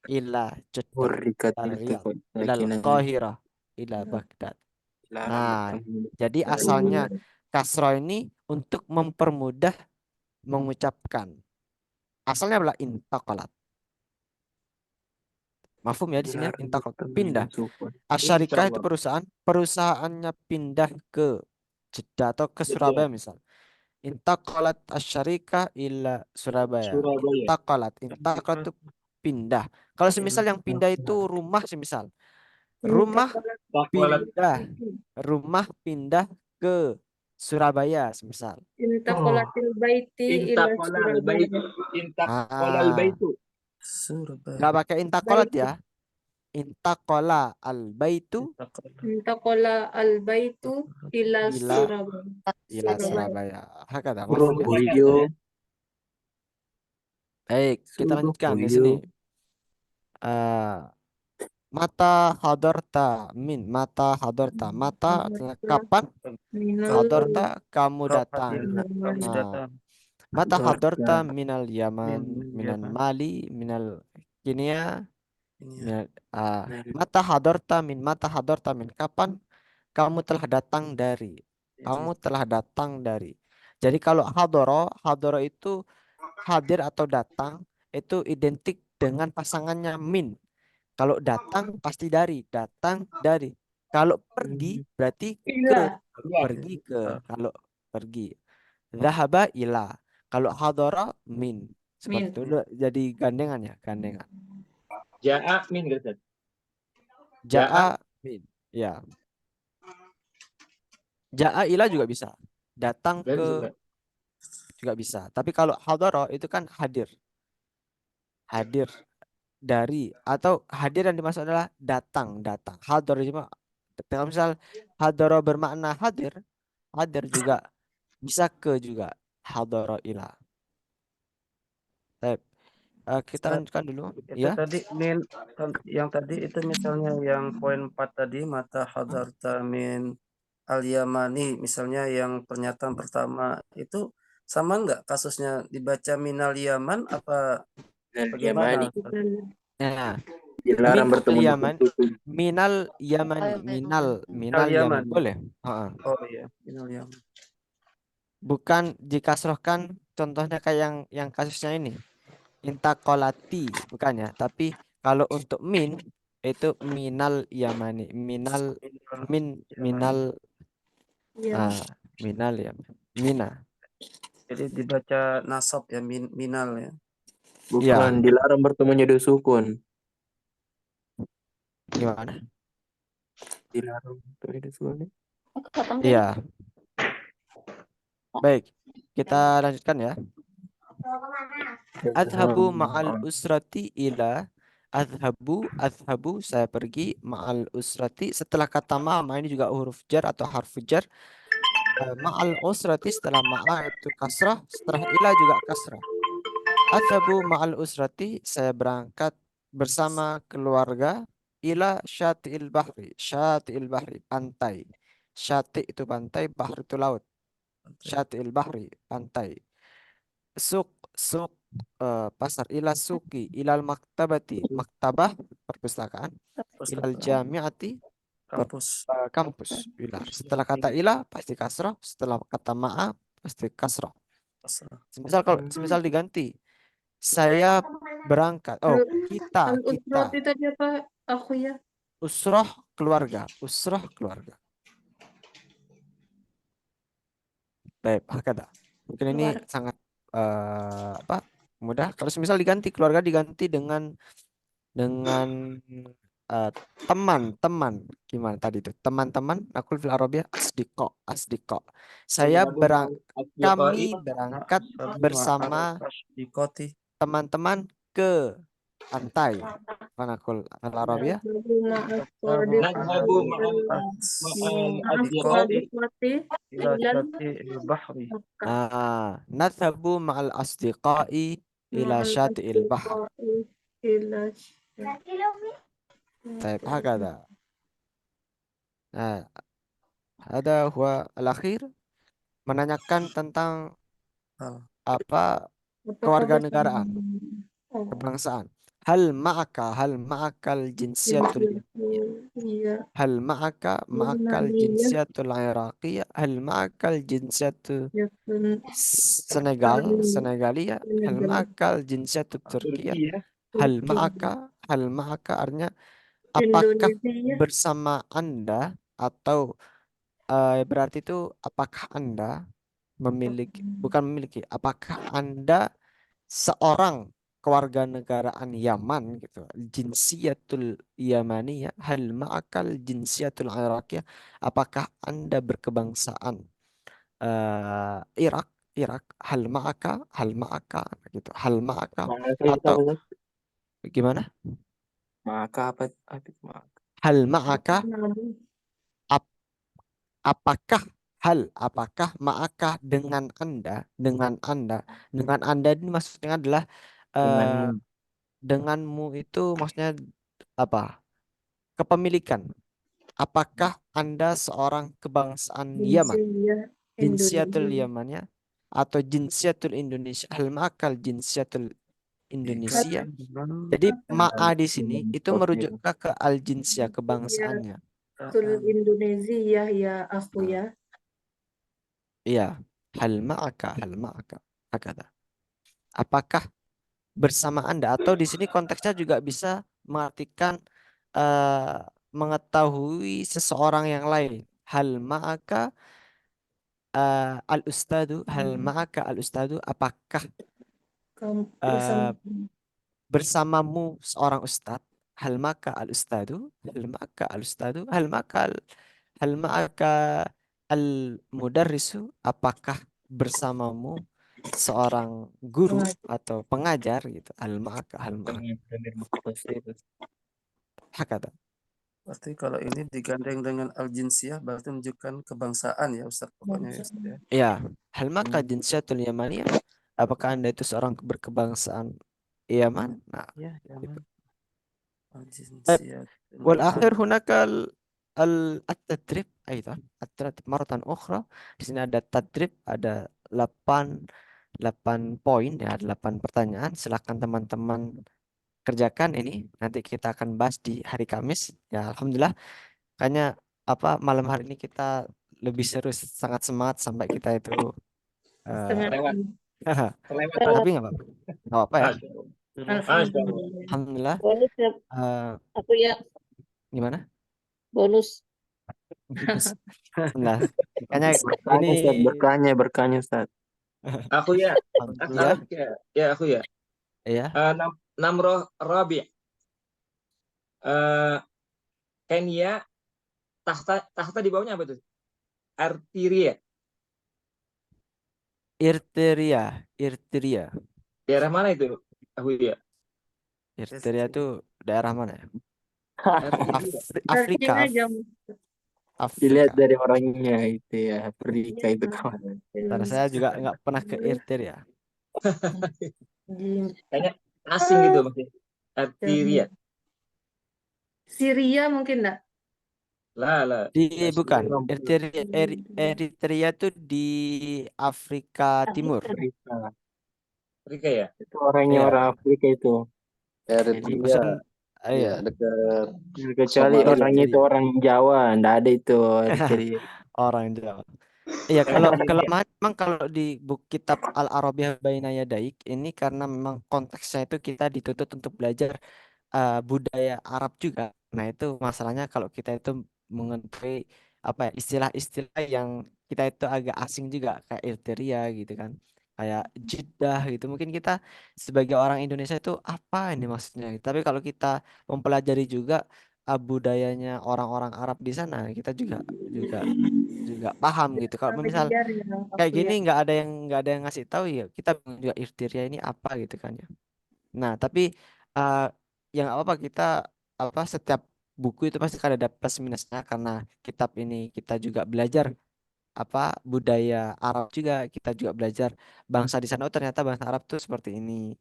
ila Jeddah,
Hurrikatil
Riyadh,
tiqaitati.
ilal Qahirah, ila Baghdad. Nah, jadi asalnya kasroh ini untuk mempermudah mengucapkan. Asalnya adalah intaqalat. Mafhum ya di sini ya, intaqalat, pindah. Asyarikah itu perusahaannya pindah ke Jeddah atau ke Surabaya misal. Intaqalat asyarikah ila Surabaya. Intaqalat itu pindah. Kalau semisal yang pindah itu rumah semisal. Rumah pindah ke Surabaya semisal.
Intaqalatil baiti ila Surabaya.
Intaqalal baitu.
Surabaya.
Nggak pakai intaqalat ya. Intaqala al baitu
Intaqala al baitu ila
ila
Surabaya.
Surabaya. Hakada, mafhum ya?
Surabaya.
Baik, kita lanjutkan di sini. Mata hadarta mata adalah kapan hadarta kamu datang. Mata hadarta minal Yaman, minal Mali, minal Kenya, mata hadarta min kapan kamu telah datang dari. Jadi kalau hadoro itu hadir atau datang itu identik dengan pasangannya min. Kalau datang pasti dari. Kalau pergi berarti pergi ke. Kalau pergi. Zahaba ila. Kalau hadara min. Seperti itu. Jadi gandengan ya.
Ja'a min gitu.
Ja'a min. Ya. Ja'a ila juga bisa. Datang ke juga bisa. Tapi kalau hadara itu kan hadir. Dari atau hadir yang dimaksud adalah datang. Hadar cuma kalau misal hadara bermakna hadir juga bisa ke juga hadara ila. Baik. Kita lanjutkan dulu
Itu
ya.
tadi yang tadi itu misalnya yang poin 4 tadi mata hadarta min al-Yamani misalnya yang pernyataan pertama itu sama enggak kasusnya dibaca minal Yaman apa bagaimana?
Nah,
Dilarang bertemu
Yaman, minal Yaman boleh.
Oh iya, minal Yaman.
Bukan dikasrohkan contohnya kayak yang kasusnya ini. Intaqalati bukan ya, tapi kalau untuk min itu minal Yamani, minal Yaman. Mina.
Jadi dibaca nasab ya minal ya.
Bukan dilarang bertemunya dua sukun.
Gimana?
Dilarang bertemunya dua sukun.
Iya. Baik, kita lanjutkan ya. Adhabu ma'al usrati ila. Adhabu saya pergi, ma'al usrati setelah kata ma ini juga huruf jar atau harfu jar. Ma'al usrati setelah ma'a itu kasrah, setelah ila juga kasrah. Adhabu ma'al usrati saya berangkat bersama keluarga ila syati'il bahri. Syati'il bahri pantai. Syati' itu pantai, bahri itu laut. Syati'il bahri pantai. Suk pasar, ila suki, ilal maktabati, maktabah perpustakaan, ilal jami'ati
Kampus.
kampus. Ila. Setelah kata ila pasti kasrah, setelah kata ma'a pasti kasrah. Semisal diganti, saya berangkat. Oh, kita.
Al-usrati tadi apa? Aku ya.
Usroh keluarga. Baik, hakada. Mungkin ini sangat mudah. Kalau semisal diganti keluarga diganti dengan teman-teman. Gimana tadi itu? Teman-teman, aku fil Arabia asdiqo. Kami berangkat bersama teman-teman ke pantai. Manakul fil Arabia? Nadhabu ma'al asdiqai ila syati'il bahr. طيب هكذا ada huwa al-akhir menanyakan tentang kewarganegaraan, kebangsaan. Hal ma'akal jinsiyatul ma'akal jinsiyatul iraqiyah, hal ma'akal jinsiyatul Senegalia, hal ma'akal jinsiyatul Turkiyah, hal ma'aka artinya apakah bersama Anda, atau berarti itu apakah Anda apakah Anda seorang kewarganegaraan Yaman gitu. Jinsiyatul Yamaniyah, hal ma'akal jinsiyatul Iraqiyah, apakah Anda berkebangsaan Irak, hal ma'aka gitu. Hal ma'aka atau gimana?
Maka apa itu maka?
Hal ma'aka apakah ma'aka dengan Anda ini maksudnya adalah denganmu itu maksudnya apa? Kepemilikan. Apakah Anda seorang kebangsaan Yaman? Jinsiyatul Yamannya atau jinsiyatul Indonesia? Hal ma'akal jinsiyatul Indonesia. Jadi ma'a di sini itu merujuk ke al-jinsiyah, kebangsaannya.
Indonesia ya aku ya.
Iya, hal ma'aka hakada. Apakah bersama Anda, atau di sini konteksnya juga bisa mengartikan mengetahui seseorang yang lain. Hal ma'aka al-ustadu, apakah bersamamu seorang ustadz? Hal ma'aka al-ustadu, hal ma'aka al-mudarrisu, apakah bersamamu seorang guru atau pengajar gitu. Hal ma'aka hakada.
Berarti kalau ini digandeng dengan al-jinsiyah berarti menunjukkan kebangsaan ya Ustaz pokoknya ya Ustaz ya.
Iya, hal ma'aka jinsiyatul yamaniyah, apakah Anda itu seorang berkebangsaan Yaman? Nah, gitu. Wal akhir hunaka at-tadrib aidan, at-tadrib maratan ukhra. Di sini ada tadrib, ada 8 poin ya, 8 pertanyaan. Silakan teman-teman kerjakan ini. Nanti kita akan bahas di hari Kamis. Ya, alhamdulillah. Kayaknya malam hari ini kita lebih seru, sangat semangat sampai kita itu tapi nggak apa-apa ya. Alhamdulillah.
Bonus ya, aku ya.
Gimana?
Bonus.
Nah, kayaknya ini
berkahnya Ustaz.
Aku ya.
alhamdulillah.
Aku ya.
Iya.
Namroh Rabi. Kenya tahta di bawahnya apa tuh? Arteria.
Irteria.
Daerah mana itu? Aku ya.
Eritrea itu daerah mana ya?
Eritrea.
Afrika,
Searching aja.
Dilihat
Afrika.
dari orangnya itu ya, Afrika itu kawan.
Karena saya juga nggak pernah ke Eritrea.
Kayaknya asing gitu masih. Eritrea.
Syria mungkin enggak?
Lah.
Bukan, Eritrea itu di Afrika Timur.
Afrika.
Afrika ya?
Itu orangnya
Iya.
orang Afrika itu.
Jadi
Eritrea.
pesan,
Ya,
iya.
dekat
Kecuali
Somalia.
orangnya itu orang Jawa, ndak ada itu Eritrea.
Orang Jawa. Iya, kalau kelemahan memang kalau di buku kitab Al-Arabiyah Baina Yadaik ini karena memang konteksnya itu kita dituntut untuk belajar budaya Arab juga. Nah, itu masalahnya kalau kita itu mengetahui apa ya istilah-istilah yang kita itu agak asing juga kayak Eritrea gitu kan. Kayak Jeddah gitu. Mungkin kita sebagai orang Indonesia itu apa ini maksudnya. Tapi kalau kita mempelajari juga budayanya orang-orang Arab di sana, kita juga juga juga paham gitu. Kalau
Sampai
misal
kejar ya
kayak
aku
gini
ya.
nggak ada yang ngasih tahu ya, kita bingung juga Eritrea ini apa gitu kan ya. Nah, tapi uh, yang apa kita apa setiap buku itu pasti kan ada plus minusnya karena kitab ini kita juga belajar apa budaya Arab juga, kita juga belajar bangsa di sana. Oh, ternyata bangsa Arab tuh seperti ini.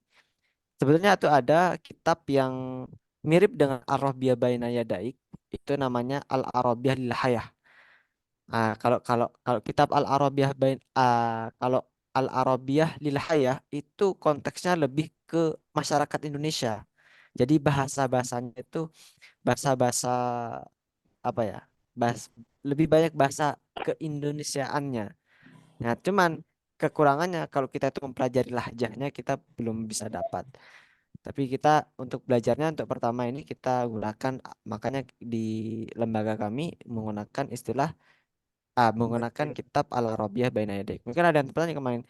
Sebetulnya tuh ada kitab yang mirip dengan Ar-Rabiah Baina Yadaik, itu namanya Al-Arabiyah Lil Hayah. Nah, kalau kitab kalau Al-Arabiyah Lil Hayah itu konteksnya lebih ke masyarakat Indonesia. Jadi bahasa-bahasanya itu bahasa-bahasa apa ya? Lebih banyak bahasa keindonesiaannya. Nah, cuman kekurangannya kalau kita itu mempelajari lahjahnya kita belum bisa dapat. Tapi kita untuk belajarnya untuk pertama ini kita gunakan makanya di lembaga kami menggunakan istilah menggunakan kitab Al-Arabiyah Baina Yadik. Mungkin ada yang bertanya kemarin,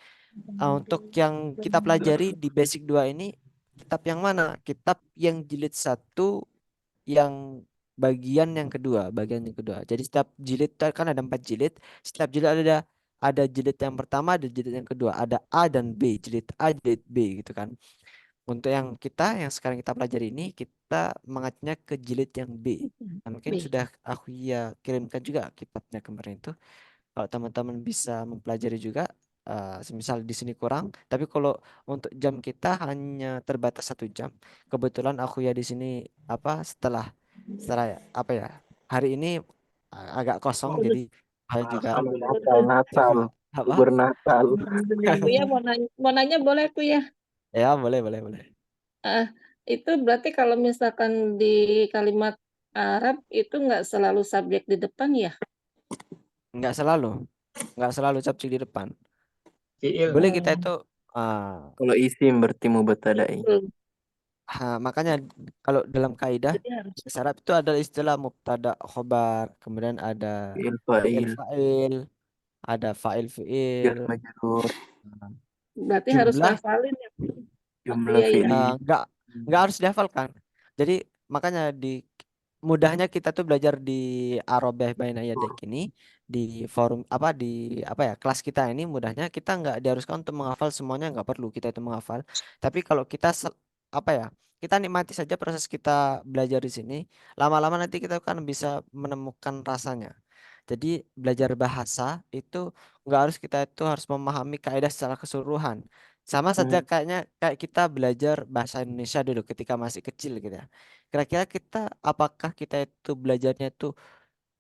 untuk yang kita pelajari di basic 2 ini kitab yang mana? Kitab yang jilid 1 yang bagian yang kedua. Jadi setiap jilid kan ada 4 jilid. Setiap jilid ada jilid yang pertama, ada jilid yang kedua, ada A dan B, jilid A, jilid B gitu kan. Untuk yang sekarang kita pelajari ini kita mengacunya ke jilid yang B. Nah, mungkin sudah aku ya kirimkan juga kitabnya kemarin itu. Kalau teman-teman bisa mempelajari juga, semisal di sini kurang, tapi kalau untuk jam kita hanya terbatas 1 jam. Kebetulan aku ya di sini apa setelah setelah apa ya hari ini agak kosong, jadi saya juga
Natal,
apa?
libur Natal.
Aku ya mau nanya boleh aku ya?
Ya boleh boleh boleh.
Ah, itu berarti kalau misalkan di kalimat Arab itu nggak selalu subjek di depan ya?
Nggak selalu, nggak selalu subjek di depan.
Fiil.
Boleh kita itu
Kalau isim berarti mubtada'i.
makanya kalau dalam kaidah
Jadi harus
bahasa Arab itu ada istilah mubtada khobar, kemudian ada
Fi'il
fi'il
fa'il,
fa'il, ada fa'il
jar
fi'il.
majrur,
Nah,
berarti harus
jumlah
ngafalin ya. Aku
jumlah
ya ya.
fi'li.
nggak harus dihafalkan. Jadi makanya mudahnya kita tuh belajar di Arabah Baina Yadik ini di forum di kelas kita ini mudahnya kita nggak diharuskan untuk menghafal semuanya, nggak perlu kita itu menghafal. Tapi kalau kita apa ya kita nikmati saja proses kita belajar di sini, lama-lama nanti kita kan bisa menemukan rasanya. Jadi belajar bahasa itu nggak harus kita itu harus memahami kaidah secara keseluruhan. Sama saja kayaknya kayak kita belajar bahasa Indonesia dulu ketika masih kecil gitu ya. Kira-kira apakah kita itu belajarnya itu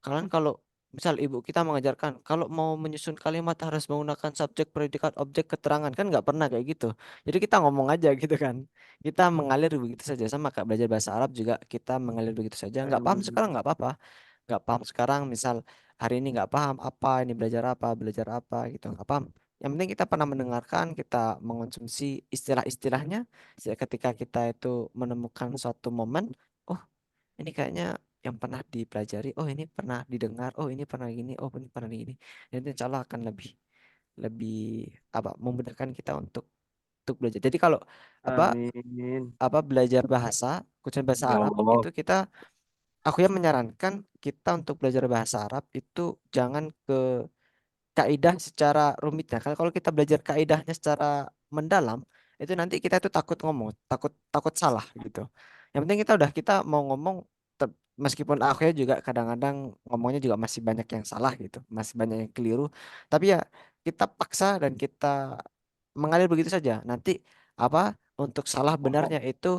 kalian kalau misal ibu kita mengajarkan kalau mau menyusun kalimat harus menggunakan subjek, predikat, objek, keterangan kan nggak pernah kayak gitu. Jadi kita ngomong aja gitu kan. Kita mengalir begitu saja sama kayak belajar bahasa Arab juga kita mengalir begitu saja. Nggak paham sekarang nggak apa-apa. Nggak paham sekarang misal hari ini nggak paham apa ini belajar apa gitu nggak paham. Yang penting kita pernah mendengarkan, kita mengonsumsi istilah-istilahnya. Ketika kita itu menemukan suatu momen, oh ini kayaknya yang pernah dipelajari, oh ini pernah didengar, oh ini pernah gini, oh ini pernah gini. Dan itu insya Allah akan lebih lebih memudahkan kita untuk belajar. Jadi kalau apa
Amin.
belajar bahasa, khususnya bahasa Arab
Oh,
itu aku yang menyarankan kita untuk belajar bahasa Arab itu jangan ke kaidah secara rumitnya. Karena kalau kita belajar kaidahnya secara mendalam, itu nanti kita itu takut ngomong, takut takut salah gitu. Yang penting kita mau ngomong, meskipun akhirnya juga kadang-kadang ngomongnya juga masih banyak yang salah gitu, masih banyak yang keliru, tapi ya kita paksa dan kita mengalir begitu saja. Nanti apa untuk salah benarnya itu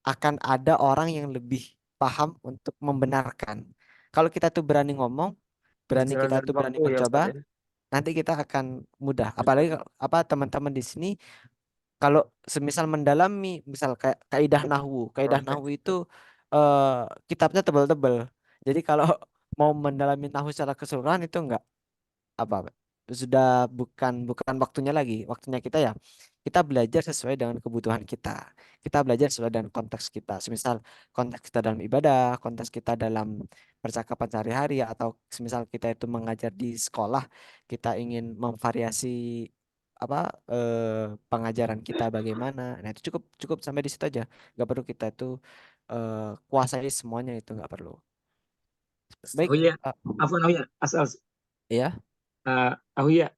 akan ada orang yang lebih paham untuk membenarkan. Kalau kita tuh berani ngomong,
Berjalan
kita
dengan
tuh berani
waktu ya
mencoba,
Ustaz ya.
nanti kita akan mudah. Apalagi apa teman-teman di sini kalau semisal mendalami, misal kayak kaidah nahwu itu eh, kitabnya tebal-tebal. Jadi kalau mau mendalami nahwu secara keseluruhan itu enggak apa sudah bukan waktunya lagi. Waktunya kita ya kita belajar sesuai dengan kebutuhan kita. Kita belajar sesuai dengan konteks kita. Semisal konteks kita dalam ibadah, konteks kita dalam percakapan sehari-hari, atau semisal kita itu mengajar di sekolah, kita ingin memvariasi apa pengajaran kita bagaimana. Nah, itu cukup cukup sampai di situ aja. Nggak perlu kita itu kuasai semuanya, itu nggak perlu. Baik,
Oh iya, Afwan oh iya, asal
ya,
oh iya,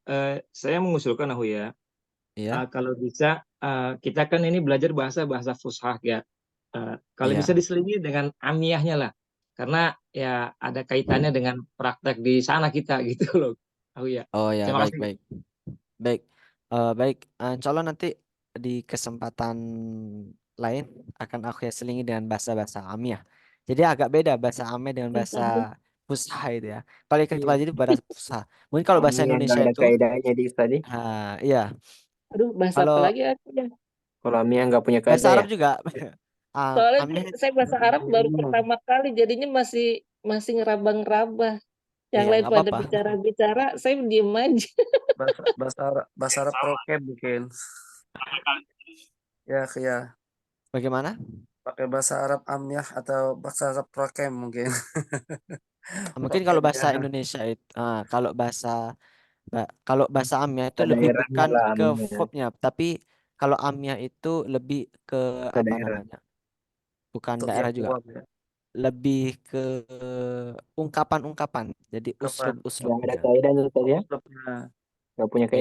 saya mengusulkan oh ya,
iya,
kalau bisa kita kan ini belajar bahasa fushah ya. Kalau bisa
iya.
diselingi dengan amiyahnya lah, karena ya ada kaitannya dengan praktek di sana kita gitu loh. Oh iya,
Oh ya,
terima
baik,
kasih.
baik. Baik, baik. Insya Allah nanti di kesempatan lain akan aku ya selingi dengan bahasa-bahasa Amiyah. Jadi agak beda bahasa Amiyah dengan bahasa Fusha itu ya. Kalau kita
Iya.
pelajari bahasa Fusha. Mungkin kalau bahasa
Kami yang nggak
Indonesia
ada
itu,
kaidahnya di tadi.
iya.
Aduh, bahasa apa
Kalau
lagi aku ya?
Kalau kami yang nggak punya
bahasa
kaidah ya.
Arab juga,
Soalnya
Amiyah.
saya bahasa Arab baru pertama kali, jadinya masih masih ngerabang-rabah. Yang
Iya,
lain
nggak
pada
apa-apa.
bicara-bicara, saya diem aja.
Bahasa Arab Rokem mungkin. Ya,
Bagaimana?
pakai bahasa Arab Amyah atau bahasa Arab Rokem mungkin.
Mungkin kalau bahasa
Rokemnya
Indonesia itu, kalau bahasa Amiyah itu
Ke
lebih
daerahnya
bukan
lah
ke
aminya.
verbnya, tapi kalau Amiyah itu lebih ke
Ke
apa
daerah.
namanya? Bukan
untuk
daerah
yang
juga,
kuat ya.
lebih ke ungkapan-ungkapan. Jadi
Kapan?
uslub-uslub
Yang ada
gitu.
kaidahnya tadi ya.
Uslubnya.
Nggak punya
Iya.